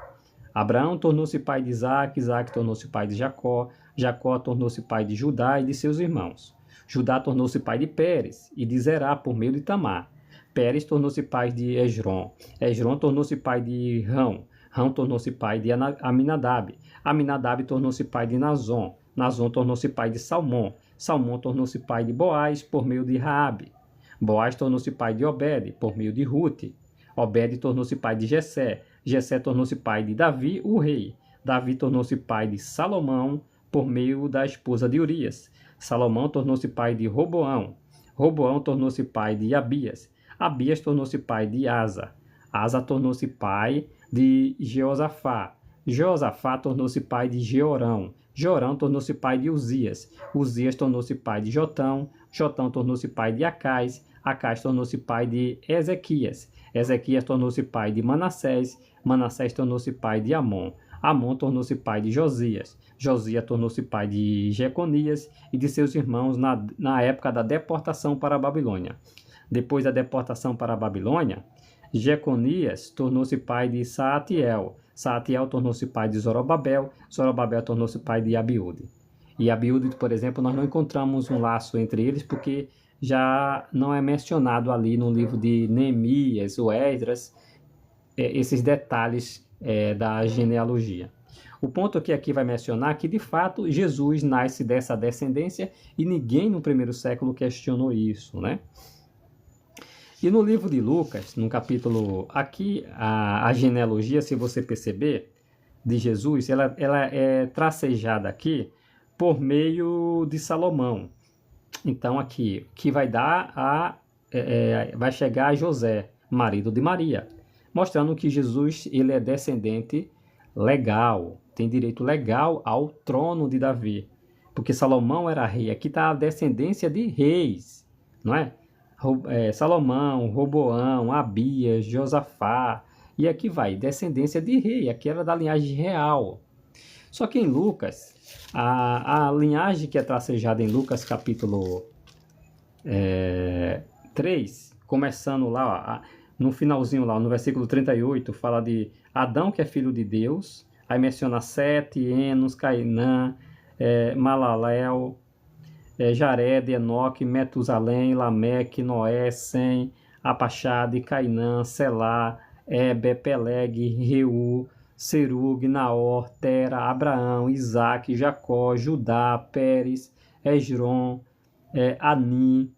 [SPEAKER 1] Abraão tornou-se pai de Isaque, Isaque tornou-se pai de Jacó, Jacó tornou-se pai de Judá e de seus irmãos. Judá tornou-se pai de Pérez e de Zerá por meio de Tamar. Pérez tornou-se pai de Esrom. Esrom tornou-se pai de Rão. Rão tornou-se pai de Aminadab. Aminadab tornou-se pai de Nazon. Nazon tornou-se pai de Salmão. Salmão tornou-se pai de Boaz por meio de Raabe. Boaz tornou-se pai de Obed por meio de Rute. Obed tornou-se pai de Jessé. Jessé tornou-se pai de Davi, o rei. Davi tornou-se pai de Salomão por meio da esposa de Urias. Salomão tornou-se pai de Roboão. Roboão tornou-se pai de Abias. Abias tornou-se pai de Asa. Asa tornou-se pai de Jeosafá. Jeosafá tornou-se pai de Jeorão. Jeorão tornou-se pai de Uzias. Uzias tornou-se pai de Jotão. Jotão tornou-se pai de Acais. Acais tornou-se pai de Ezequias. Ezequias tornou-se pai de Manassés. Manassés tornou-se pai de Amon. Amon tornou-se pai de Josias. Josias tornou-se pai de Jeconias e de seus irmãos na época da deportação para a Babilônia. Depois da deportação para a Babilônia, Jeconias tornou-se pai de Saatiel. Saatiel tornou-se pai de Zorobabel. Zorobabel tornou-se pai de Abiúde. E Abiúde, por exemplo, nós não encontramos um laço entre eles porque já não é mencionado ali no livro de Neemias ou Esdras esses detalhes da genealogia. O ponto que aqui vai mencionar é que, de fato, Jesus nasce dessa descendência e ninguém no primeiro século questionou isso, né? E no livro de Lucas, no capítulo, aqui, a genealogia, se você perceber, de Jesus, ela é tracejada aqui por meio de Salomão. Então aqui, que vai dar vai chegar a José, marido de Maria, mostrando que Jesus ele é descendente legal, tem direito legal ao trono de Davi, porque Salomão era rei. Aqui está a descendência de reis, não é? Salomão, Roboão, Abias, Josafá, e aqui vai, descendência de rei, aqui era da linhagem real. Só que em Lucas, a linhagem que é tracejada em Lucas capítulo 3, começando lá, no finalzinho lá, no versículo 38, fala de Adão, que é filho de Deus, aí menciona Sete, Enos, Cainã, Malalel, Jared, Enoque, Metusalém, Lameque, Noé, Sem, Apaxade, Cainã, Selá, Eber, Peleg, Reu, Serug, Naor, Tera, Abraão, Isaac, Jacó, Judá, Pérez, Esrom, Anim,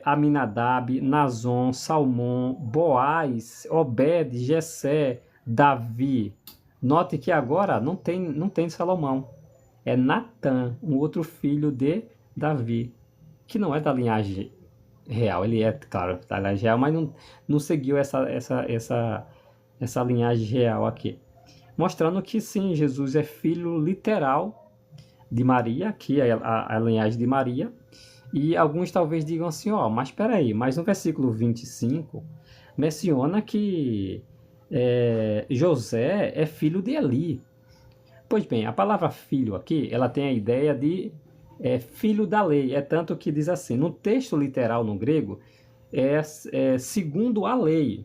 [SPEAKER 1] Aminadab, Nazon, Salmão, Boaz, Obed, Jessé, Davi. Note que agora não tem Salomão. É Natã, um outro filho de Davi, que não é da linhagem real. Ele é, claro, da linhagem real, mas não seguiu essa linhagem real aqui. Mostrando que sim, Jesus é filho literal de Maria, aqui é a linhagem de Maria. E alguns talvez digam assim, mas espera aí, mas no versículo 25 menciona que José é filho de Eli. Pois bem, a palavra filho aqui, ela tem a ideia de filho da lei. É tanto que diz assim, no texto literal no grego, segundo a lei.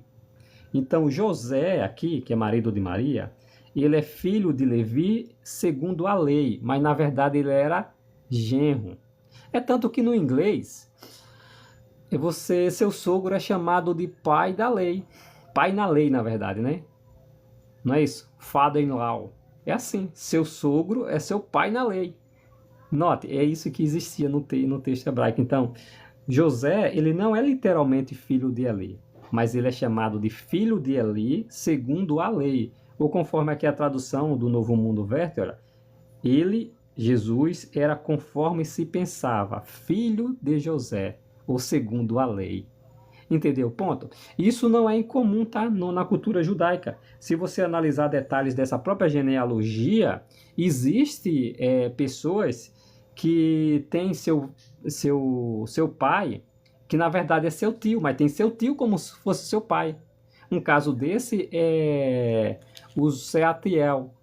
[SPEAKER 1] Então José aqui, que é marido de Maria, ele é filho de Levi segundo a lei, mas na verdade ele era genro. É tanto que no inglês, seu sogro é chamado de pai da lei. Pai na lei, na verdade, né? Não é isso? Father-in-law. É assim, seu sogro é seu pai na lei. Note, é isso que existia no texto hebraico. Então, José, ele não é literalmente filho de Eli, mas ele é chamado de filho de Eli segundo a lei. Ou conforme aqui a tradução do Novo Mundo Vértebra, Jesus, era conforme se pensava, filho de José, ou segundo a lei. Entendeu o ponto? Isso não é incomum, tá? Na cultura judaica. Se você analisar detalhes dessa própria genealogia, existe pessoas que têm seu pai, que na verdade é seu tio, mas tem seu tio como se fosse seu pai. Um caso desse é o Sealtiel.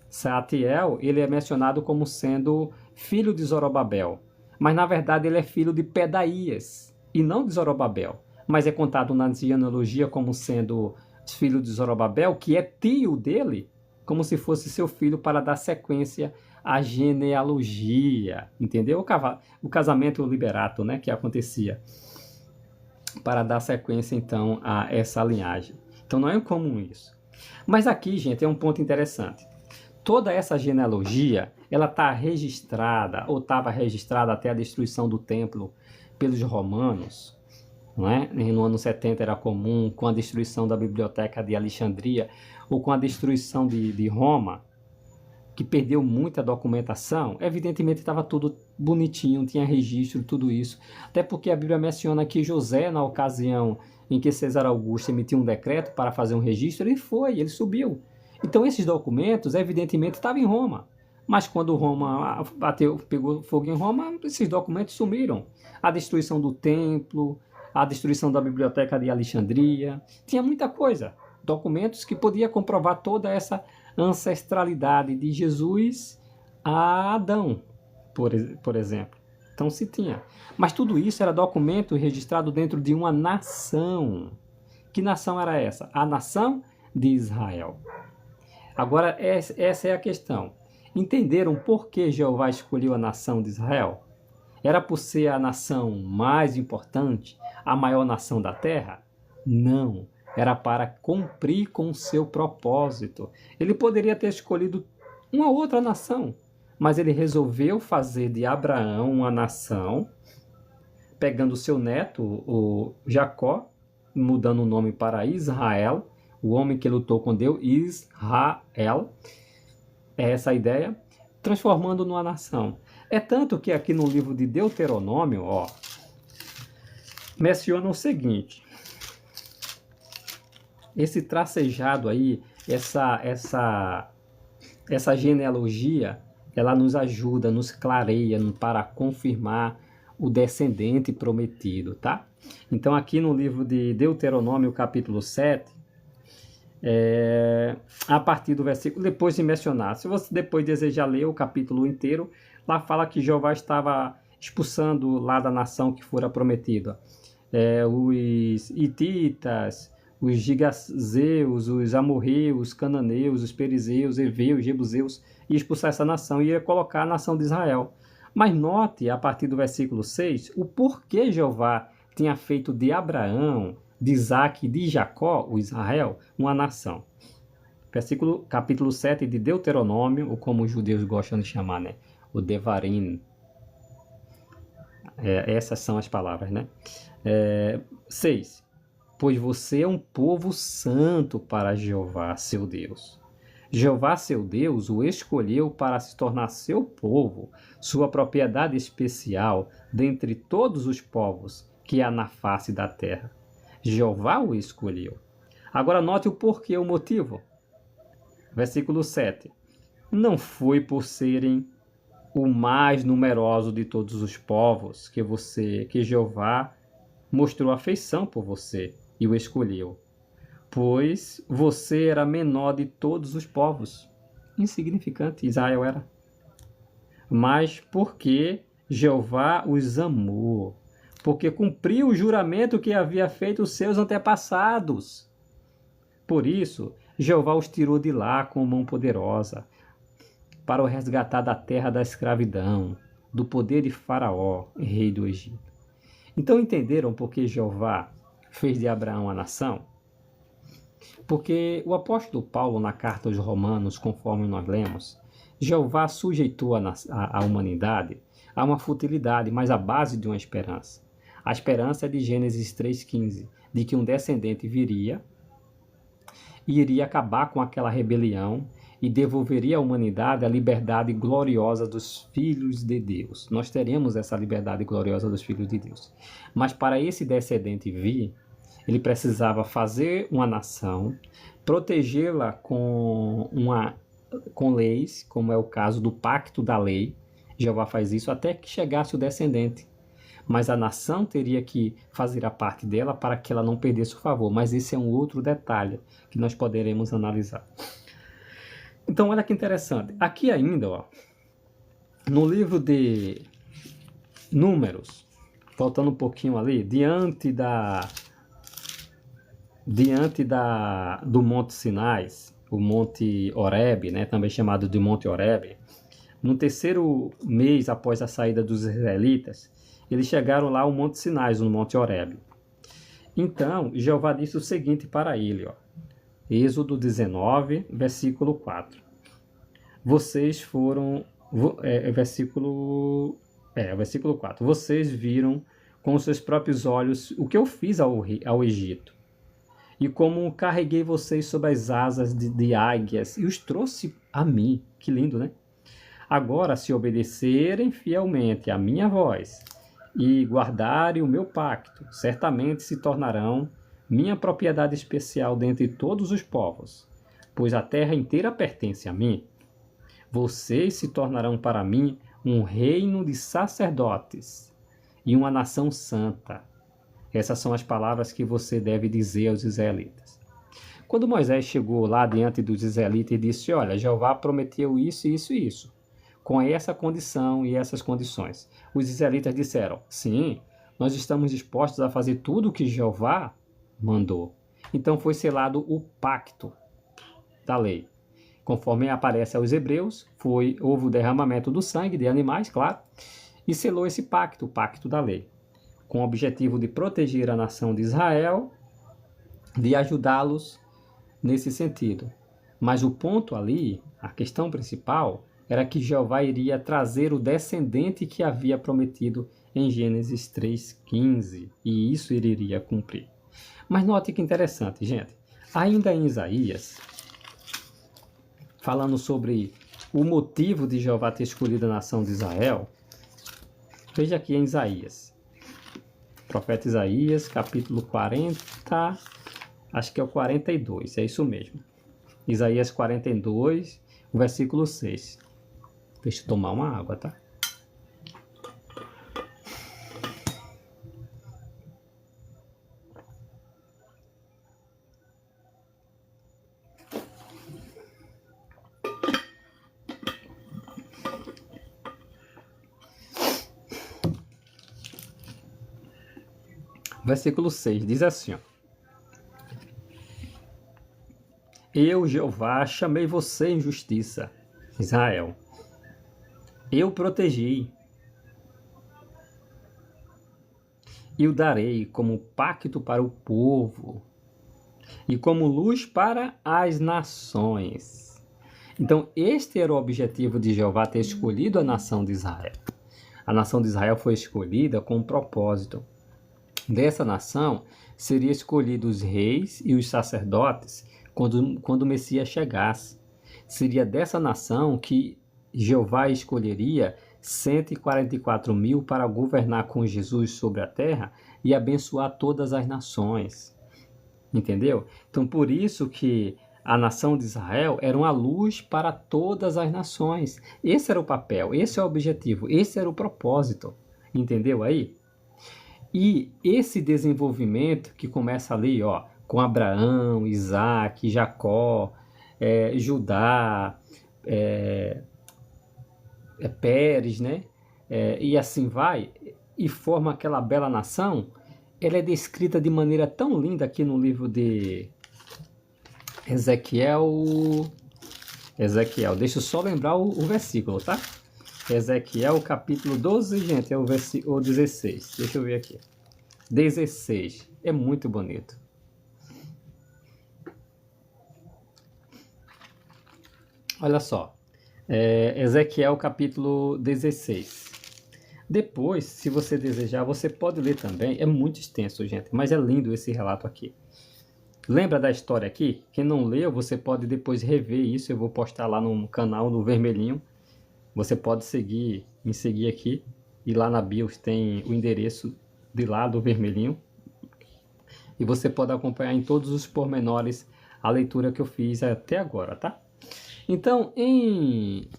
[SPEAKER 1] Sealtiel, ele é mencionado como sendo filho de Zorobabel, mas na verdade ele é filho de Pedaías e não de Zorobabel, mas é contado na genealogia como sendo filho de Zorobabel, que é tio dele, como se fosse seu filho, para dar sequência à genealogia, entendeu? O casamento liberato, né, que acontecia, para dar sequência então a essa linhagem. Então não é incomum isso. Mas aqui, gente, é um ponto interessante. Toda essa genealogia, ela está registrada, ou estava registrada até a destruição do templo pelos romanos, não é? No ano 70 era comum, com a destruição da biblioteca de Alexandria, ou com a destruição de Roma, que perdeu muita documentação. Evidentemente estava tudo bonitinho, tinha registro, tudo isso. Até porque a Bíblia menciona que José, na ocasião em que César Augusto emitiu um decreto para fazer um registro, ele subiu. Então esses documentos, evidentemente, estavam em Roma. Mas quando Roma pegou fogo em Roma, esses documentos sumiram. A destruição do templo, a destruição da biblioteca de Alexandria, tinha muita coisa. Documentos que podia comprovar toda essa ancestralidade de Jesus a Adão, por exemplo. Então se tinha. Mas tudo isso era documento registrado dentro de uma nação. Que nação era essa? A nação de Israel. Agora, essa é a questão. Entenderam por que Jeová escolheu a nação de Israel? Era por ser a nação mais importante, a maior nação da terra? Não. Era para cumprir com o seu propósito. Ele poderia ter escolhido uma outra nação, mas ele resolveu fazer de Abraão uma nação, pegando o seu neto, o Jacó, mudando o nome para Israel, o homem que lutou com Deus, Israel, é essa a ideia, transformando numa nação. É tanto que aqui no livro de Deuteronômio, ó, menciona o seguinte: esse tracejado aí, essa genealogia, ela nos ajuda, nos clareia para confirmar o descendente prometido, tá? Então aqui no livro de Deuteronômio, capítulo 7, a partir do versículo, depois de mencionar, se você depois desejar ler o capítulo inteiro, lá fala que Jeová estava expulsando lá da nação que fora prometida, os hititas, os gigazeus, os amorreus, os cananeus, os perizeus, heveus, jebuseus, e expulsar essa nação e ia colocar a nação de Israel. Mas note, a partir do versículo 6, o porquê Jeová tinha feito de Abraão, de Isaac e de Jacó, o Israel, uma nação. Capítulo 7 de Deuteronômio, ou como os judeus gostam de chamar, né? O Devarim. Essas são as palavras, né? 6. Pois você é um povo santo para Jeová, seu Deus. Jeová, seu Deus, o escolheu para se tornar seu povo, sua propriedade especial dentre todos os povos que há na face da terra. Jeová o escolheu. Agora note o porquê, o motivo. Versículo 7. Não foi por serem o mais numeroso de todos os povos que Jeová mostrou afeição por você e o escolheu, pois você era menor de todos os povos. Insignificante Israel era. Mas porque Jeová os amou, porque cumpriu o juramento que havia feito os seus antepassados. Por isso, Jeová os tirou de lá com mão poderosa, para o resgatar da terra da escravidão, do poder de Faraó, rei do Egito. Então entenderam por que Jeová fez de Abraão a nação? Porque o apóstolo Paulo, na carta aos Romanos, conforme nós lemos, Jeová sujeitou a humanidade a uma futilidade, mas à base de uma esperança. A esperança é de Gênesis 3,15, de que um descendente viria e iria acabar com aquela rebelião e devolveria à humanidade a liberdade gloriosa dos filhos de Deus. Nós teremos essa liberdade gloriosa dos filhos de Deus. Mas para esse descendente vir, ele precisava fazer uma nação, protegê-la com leis, como é o caso do pacto da lei. Jeová faz isso até que chegasse o descendente. Mas a nação teria que fazer a parte dela para que ela não perdesse o favor. Mas esse é um outro detalhe que nós poderemos analisar. Então, olha que interessante. Aqui ainda, ó, no livro de Números, voltando um pouquinho ali, diante do Monte Sinai, o Monte Horebe, né, também chamado de Monte Horebe, no terceiro mês após a saída dos israelitas, eles chegaram lá ao Monte Sinai, no Monte Horebe. Então, Jeová disse o seguinte para ele, ó, Êxodo 19, versículo 4. Vocês foram... versículo 4. Vocês viram com os seus próprios olhos o que eu fiz ao Egito. E como carreguei vocês sob as asas de águias e os trouxe a mim. Que lindo, né? Agora, se obedecerem fielmente à minha voz e guardarem o meu pacto, certamente se tornarão minha propriedade especial dentre todos os povos, pois a terra inteira pertence a mim. Vocês se tornarão para mim um reino de sacerdotes e uma nação santa. Essas são as palavras que você deve dizer aos israelitas. Quando Moisés chegou lá diante dos israelitas e disse, olha, Jeová prometeu isso, isso e isso, com essa condição e essas condições. Os israelitas disseram, sim, nós estamos dispostos a fazer tudo o que Jeová mandou. Então foi selado o pacto da lei. Conforme aparece aos Hebreus, houve o derramamento do sangue de animais, claro, e selou esse pacto, o pacto da lei, com o objetivo de proteger a nação de Israel, de ajudá-los nesse sentido. Mas o ponto ali, a questão principal, era que Jeová iria trazer o descendente que havia prometido em Gênesis 3,15, e isso ele iria cumprir. Mas note que interessante, gente. Ainda em Isaías, falando sobre o motivo de Jeová ter escolhido a nação de Israel, veja aqui em Isaías. Profeta Isaías, capítulo 40, acho que é o 42, é isso mesmo. Isaías 42, versículo 6. Deixa eu tomar uma água, tá? Versículo 6 diz assim, ó: Eu, Jeová, chamei você em justiça, Israel. Eu protegi e o darei como pacto para o povo e como luz para as nações. Então, este era o objetivo de Jeová ter escolhido a nação de Israel. A nação de Israel foi escolhida com um propósito. Dessa nação seria escolhido os reis e os sacerdotes quando o Messias chegasse. Seria dessa nação que Jeová escolheria 144 mil para governar com Jesus sobre a terra e abençoar todas as nações. Entendeu? Então, por isso que a nação de Israel era uma luz para todas as nações. Esse era o papel, esse é o objetivo, esse era o propósito. Entendeu aí? E esse desenvolvimento que começa ali, ó, com Abraão, Isaac, Jacó, Judá, Pérez, né? E assim vai, e forma aquela bela nação, ela é descrita de maneira tão linda aqui no livro de Ezequiel, deixa eu só lembrar o versículo, tá? Ezequiel capítulo 12, gente, é o versículo 16. Deixa eu ver aqui. 16. É muito bonito. Olha só. Ezequiel capítulo 16. Depois, se você desejar, você pode ler também. É muito extenso, gente, mas é lindo esse relato aqui. Lembra da história aqui? Quem não leu, você pode depois rever isso. Eu vou postar lá no canal, no vermelhinho. Você pode me seguir aqui, e lá na bio tem o endereço de lá do vermelhinho. E você pode acompanhar em todos os pormenores a leitura que eu fiz até agora, tá? Então, em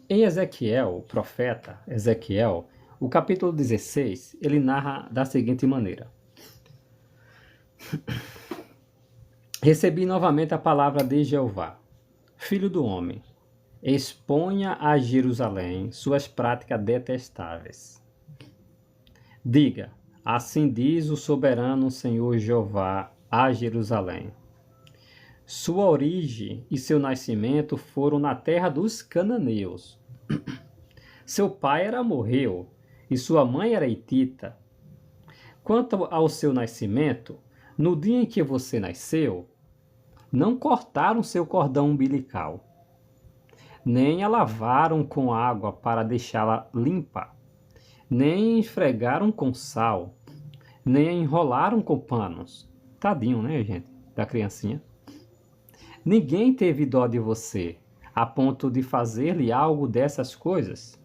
[SPEAKER 1] Ezequiel, o profeta Ezequiel, o capítulo 16, ele narra da seguinte maneira: Recebi novamente a palavra de Jeová, filho do homem. Exponha a Jerusalém suas práticas detestáveis. Diga, assim diz o soberano Senhor Jeová a Jerusalém. Sua origem e seu nascimento foram na terra dos cananeus. Seu pai era amorreu e sua mãe era hitita. Quanto ao seu nascimento, no dia em que você nasceu, não cortaram seu cordão umbilical, nem a lavaram com água para deixá-la limpa, nem esfregaram com sal, nem a enrolaram com panos. Tadinho, né, gente, da criancinha. Ninguém teve dó de você, a ponto de fazer-lhe algo dessas coisas.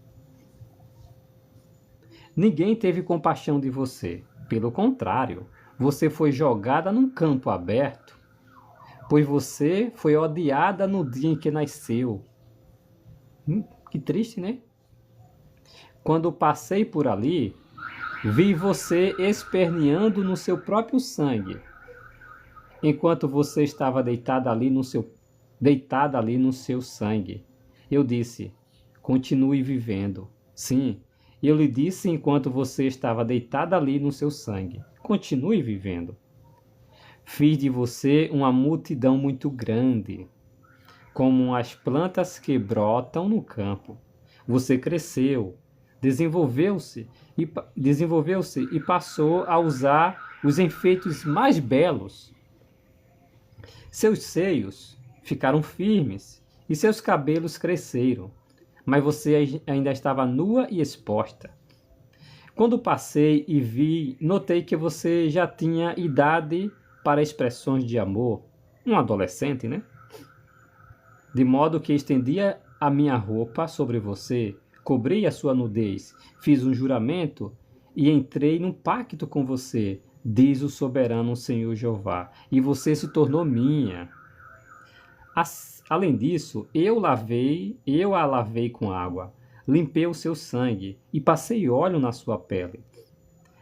[SPEAKER 1] Ninguém teve compaixão de você. Pelo contrário, você foi jogada num campo aberto, pois você foi odiada no dia em que nasceu. Que triste, né? Quando passei por ali, vi você esperneando no seu próprio sangue, enquanto você estava deitada ali no seu sangue. Eu disse, continue vivendo. Sim, eu lhe disse enquanto você estava deitada ali no seu sangue. Continue vivendo. Fiz de você uma multidão muito grande, como as plantas que brotam no campo. Você cresceu, desenvolveu-se e passou a usar os enfeites mais belos. Seus seios ficaram firmes e seus cabelos cresceram, mas você ainda estava nua e exposta. Quando passei e vi, notei que você já tinha idade para expressões de amor, um adolescente, né? De modo que estendia a minha roupa sobre você, cobri a sua nudez, fiz um juramento e entrei num pacto com você, diz o soberano Senhor Jeová, e você se tornou minha. Além disso, eu a lavei com água, limpei o seu sangue e passei óleo na sua pele.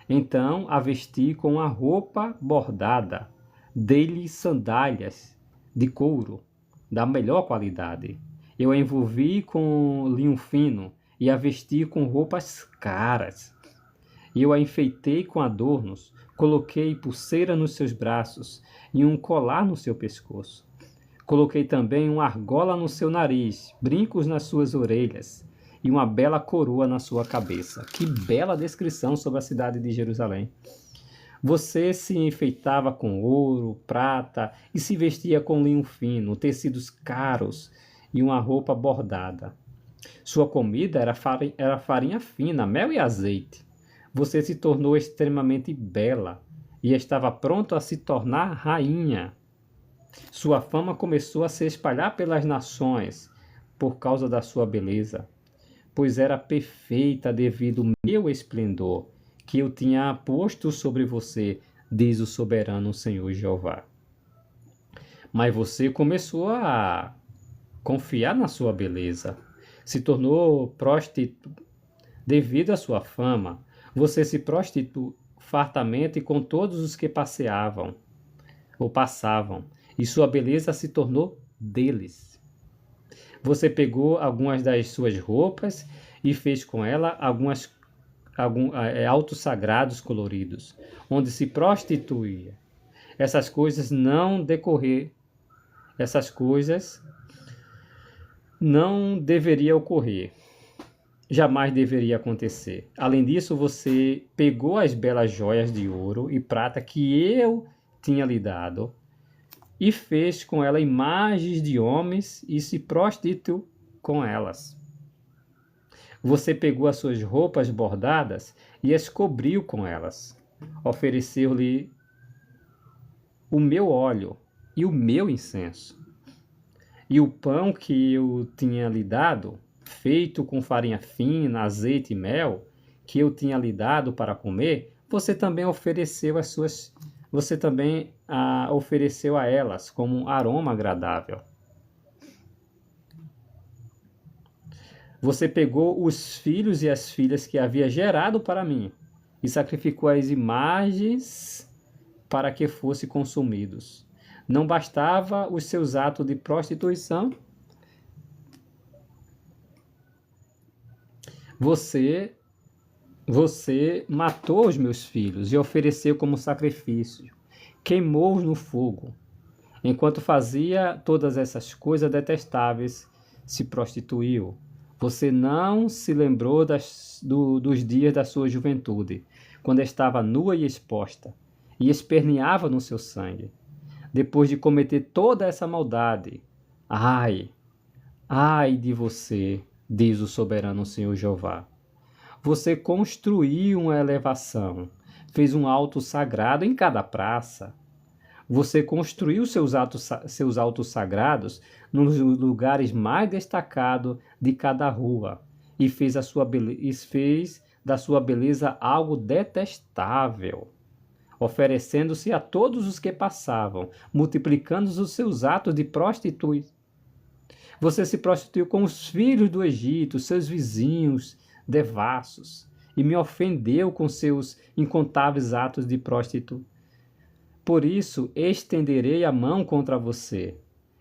[SPEAKER 1] Então a vesti com a roupa bordada, dei-lhe sandálias de couro, da melhor qualidade. Eu a envolvi com linho fino e a vesti com roupas caras. Eu a enfeitei com adornos, coloquei pulseira nos seus braços e um colar no seu pescoço. Coloquei também uma argola no seu nariz, brincos nas suas orelhas e uma bela coroa na sua cabeça. Que bela descrição sobre a cidade de Jerusalém. Você se enfeitava com ouro, prata e se vestia com linho fino, tecidos caros e uma roupa bordada. Sua comida era farinha fina, mel e azeite. Você se tornou extremamente bela e estava pronto a se tornar rainha. Sua fama começou a se espalhar pelas nações por causa da sua beleza, pois era perfeita devido ao meu esplendor que eu tinha posto sobre você, diz o soberano Senhor Jeová. Mas você começou a confiar na sua beleza, se tornou prostituta devido à sua fama. Você se prostituiu fartamente com todos os que passavam, e sua beleza se tornou deles. Você pegou algumas das suas roupas e fez com ela alguns altos sagrados coloridos, onde se prostituía. Essas coisas não deveriam ocorrer. Jamais deveria acontecer. Além disso, você pegou as belas joias de ouro e prata que eu tinha lhe dado e fez com ela imagens de homens e se prostituiu com elas. Você pegou as suas roupas bordadas e as cobriu com elas. Ofereceu-lhe o meu óleo e o meu incenso. E o pão que eu tinha lhe dado, feito com farinha fina, azeite e mel, que eu tinha lhe dado para comer, você também ofereceu a elas como um aroma agradável. Você pegou os filhos e as filhas que havia gerado para mim e sacrificou as imagens para que fossem consumidos. Não bastava os seus atos de prostituição? Você matou os meus filhos e ofereceu como sacrifício. Queimou-os no fogo. Enquanto fazia todas essas coisas detestáveis, se prostituiu. Você não se lembrou dos dias da sua juventude, quando estava nua e exposta, e esperneava no seu sangue. Depois de cometer toda essa maldade, ai de você, diz o soberano Senhor Jeová. Você construiu uma elevação, fez um alto sagrado em cada praça. Você construiu seus altos sagrados nos lugares mais destacados de cada rua e fez da sua beleza algo detestável, oferecendo-se a todos os que passavam, multiplicando os seus atos de prostituição. Você se prostituiu com os filhos do Egito, seus vizinhos devassos, e me ofendeu com seus incontáveis atos de prostituição. Por isso, estenderei a mão contra você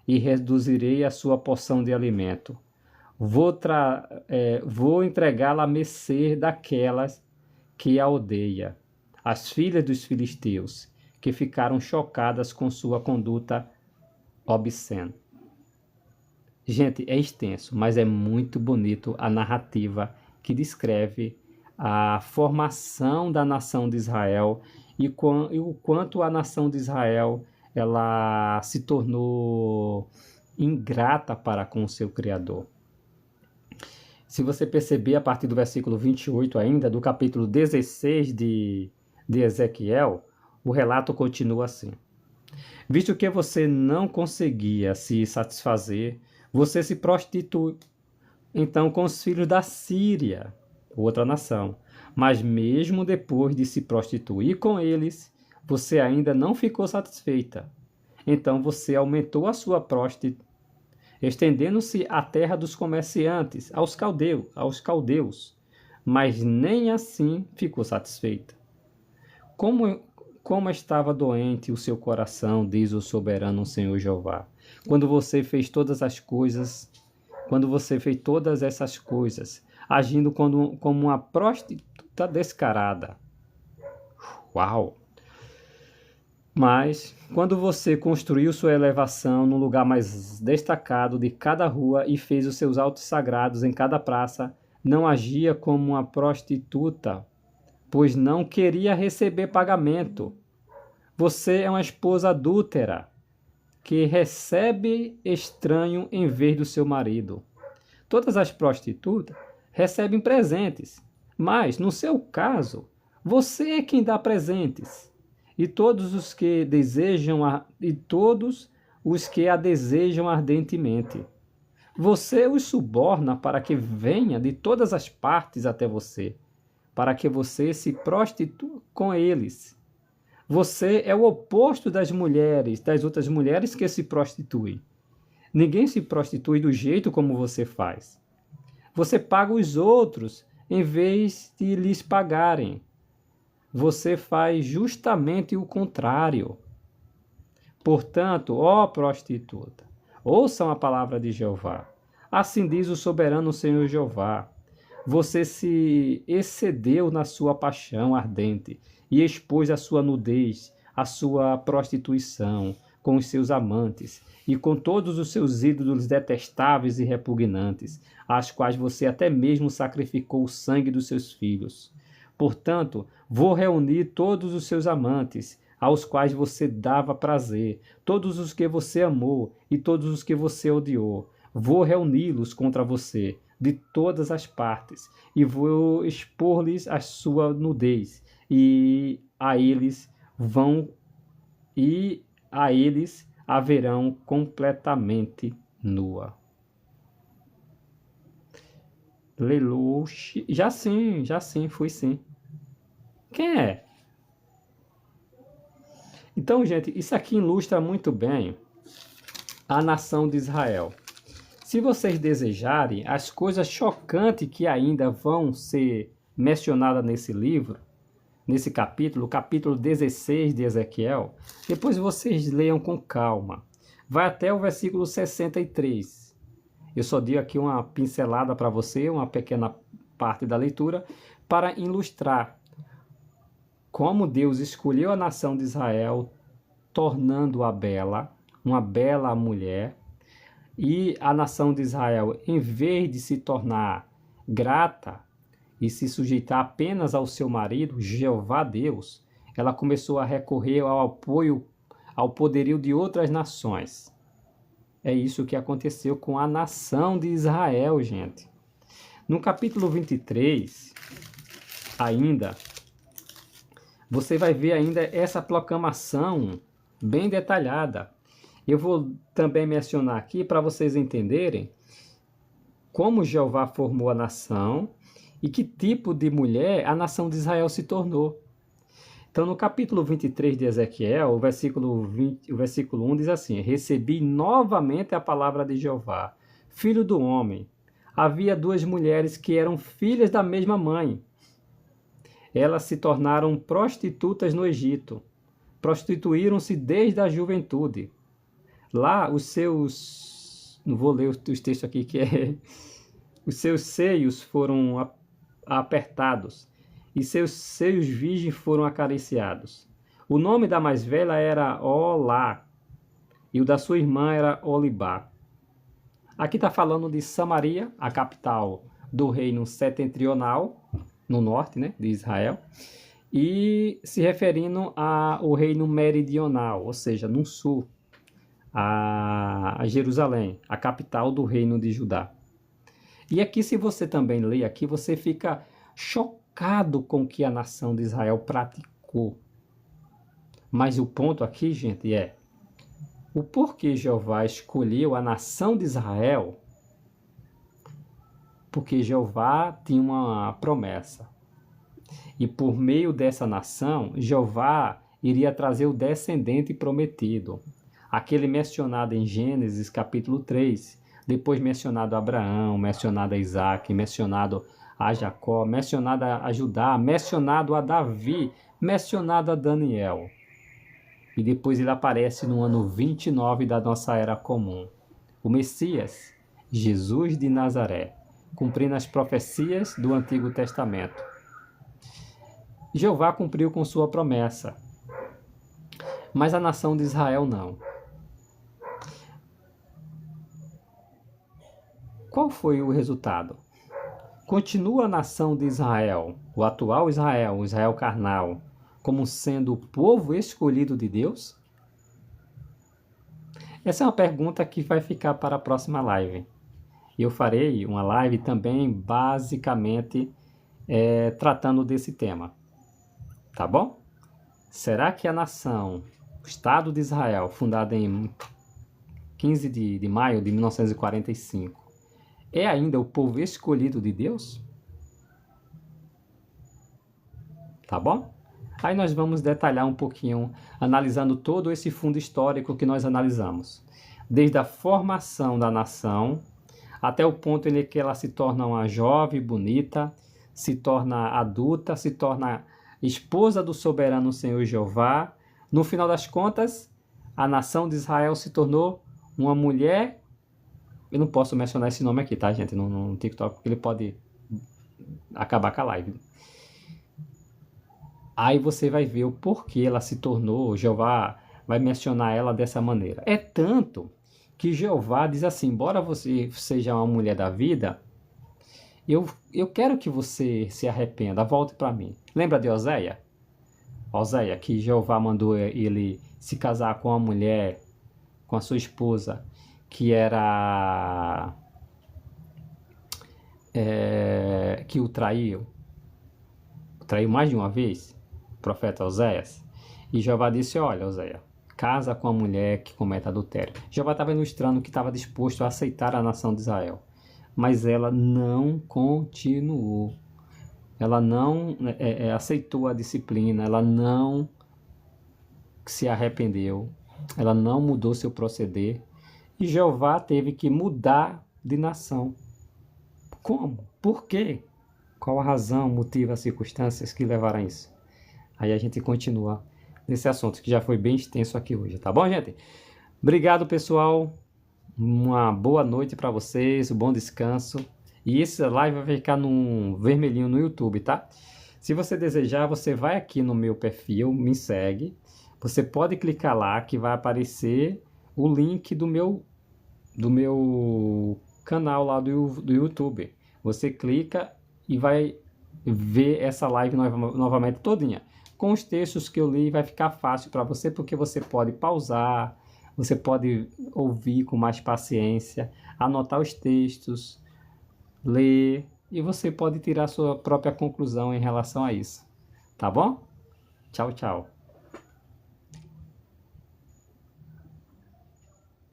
[SPEAKER 1] e reduzirei a sua porção de alimento. Vou entregá-la à mercê daquelas que a odeia, as filhas dos filisteus, que ficaram chocadas com sua conduta obscena. Gente, é extenso, mas é muito bonito a narrativa que descreve a formação da nação de Israel e o quanto a nação de Israel ela se tornou ingrata para com o seu Criador. Se você perceber a partir do versículo 28 ainda, do capítulo 16 de Ezequiel, o relato continua assim. Visto que você não conseguia se satisfazer, você se prostituiu então com os filhos da Síria, outra nação. Mas mesmo depois de se prostituir com eles, você ainda não ficou satisfeita. Então você aumentou a sua prostituição, estendendo-se à terra dos comerciantes, aos caldeus, mas nem assim ficou satisfeita. Como estava doente o seu coração, diz o soberano Senhor Jeová, quando você fez todas essas coisas, agindo como uma prostituta descarada. Uau! Mas, quando você construiu sua elevação no lugar mais destacado de cada rua e fez os seus altos sagrados em cada praça, não agia como uma prostituta, pois não queria receber pagamento. Você é uma esposa adúltera, que recebe estranho em vez do seu marido. Todas as prostitutas recebem presentes, mas, no seu caso, você é quem dá presentes. E todos os que a desejam ardentemente. Você os suborna para que venha de todas as partes até você, para que você se prostitua com eles. Você é o oposto das outras mulheres que se prostituem. Ninguém se prostitui do jeito como você faz. Você paga os outros em vez de lhes pagarem. Você faz justamente o contrário. Portanto, ó prostituta, ouçam a palavra de Jeová. Assim diz o soberano Senhor Jeová. Você se excedeu na sua paixão ardente e expôs a sua nudez, a sua prostituição com os seus amantes e com todos os seus ídolos detestáveis e repugnantes, às quais você até mesmo sacrificou o sangue dos seus filhos. Portanto, vou reunir todos os seus amantes, aos quais você dava prazer, todos os que você amou e todos os que você odiou. Vou reuni-los contra você, de todas as partes, e vou expor-lhes a sua nudez, e a eles haverão completamente nua. Lelouch, já sim, fui sim. Quem é? Então, gente, isso aqui ilustra muito bem a nação de Israel. Se vocês desejarem, as coisas chocantes que ainda vão ser mencionadas nesse livro, nesse capítulo, capítulo 16 de Ezequiel, depois vocês leiam com calma. Vai até o versículo 63. Eu só dei aqui uma pincelada para você, uma pequena parte da leitura, para ilustrar como Deus escolheu a nação de Israel, tornando-a bela, uma bela mulher, e a nação de Israel, em vez de se tornar grata e se sujeitar apenas ao seu marido, Jeová Deus, ela começou a recorrer ao apoio, ao poderio de outras nações. É isso que aconteceu com a nação de Israel, gente. No capítulo 23, ainda, você vai ver ainda essa proclamação bem detalhada. Eu vou também mencionar aqui para vocês entenderem como Jeová formou a nação e que tipo de mulher a nação de Israel se tornou. Então, no capítulo 23 de Ezequiel, o versículo 1 diz assim: Recebi novamente a palavra de Jeová, filho do homem. Havia duas mulheres que eram filhas da mesma mãe. Elas se tornaram prostitutas no Egito. Prostituíram-se desde a juventude. Lá, os seus... Não vou ler os textos aqui, que é... Os seus seios foram apertados e seus seios virgens foram acariciados. O nome da mais velha era Olá e o da sua irmã era Olibá. Aqui está falando de Samaria, a capital do reino setentrional, no norte, né, de Israel, e se referindo ao reino meridional, ou seja, no sul, a Jerusalém, a capital do reino de Judá. E aqui, se você também lê aqui, você fica chocado com o que a nação de Israel praticou. Mas o ponto aqui, gente, é o porquê Jeová escolheu a nação de Israel Porque Jeová tinha uma promessa. E por meio dessa nação, Jeová iria trazer o descendente prometido. Aquele mencionado em Gênesis capítulo 3, depois mencionado a Abraão, mencionado a Isaac, mencionado a Jacó, mencionado a Judá, mencionado a Davi, mencionado a Daniel. E depois ele aparece no ano 29 da nossa era comum. O Messias, Jesus de Nazaré, cumprindo as profecias do Antigo Testamento. Jeová cumpriu com sua promessa, mas a nação de Israel não. Qual foi o resultado? Continua a nação de Israel, o atual Israel, o Israel carnal, como sendo o povo escolhido de Deus? Essa é uma pergunta que vai ficar para a próxima live. Eu farei uma live também basicamente tratando desse tema. Tá bom? Será que a nação, o Estado de Israel, fundado em 15 de maio de 1945, é ainda o povo escolhido de Deus? Tá bom? Aí nós vamos detalhar um pouquinho, analisando todo esse fundo histórico que nós analisamos. Desde a formação da nação, até o ponto em que ela se torna uma jovem, bonita, se torna adulta, se torna esposa do soberano Senhor Jeová. No final das contas, a nação de Israel se tornou uma mulher. Eu não posso mencionar esse nome aqui, tá, gente? No TikTok, porque ele pode acabar com a live. Aí você vai ver o porquê ela se tornou, Jeová vai mencionar ela dessa maneira. É tanto que Jeová diz assim, embora você seja uma mulher da vida, eu quero que você se arrependa, volte para mim. Lembra de Oséia? Oséia, que Jeová mandou ele se casar com uma mulher, com a sua esposa, que era... que o traiu mais de uma vez, o profeta Oséias. E Jeová disse, olha, Oséia, casa com a mulher que comete adultério. Jeová estava ilustrando que estava disposto a aceitar a nação de Israel. Mas ela não continuou. Ela não aceitou a disciplina, ela não se arrependeu, ela não mudou seu proceder. E Jeová teve que mudar de nação. Como? Por quê? Qual a razão, motivo, as circunstâncias que levaram a isso? Aí a gente continua nesse assunto, que já foi bem extenso aqui hoje, tá bom, gente? Obrigado, pessoal. Uma boa noite para vocês, um bom descanso. E essa live vai ficar num vermelhinho no YouTube, tá? Se você desejar, você vai aqui no meu perfil, me segue. Você pode clicar lá que vai aparecer o link do meu canal lá do YouTube. Você clica e vai ver essa live novamente todinha. Com os textos que eu li, vai ficar fácil para você, porque você pode pausar, você pode ouvir com mais paciência, anotar os textos, ler, e você pode tirar sua própria conclusão em relação a isso. Tá bom? Tchau, tchau.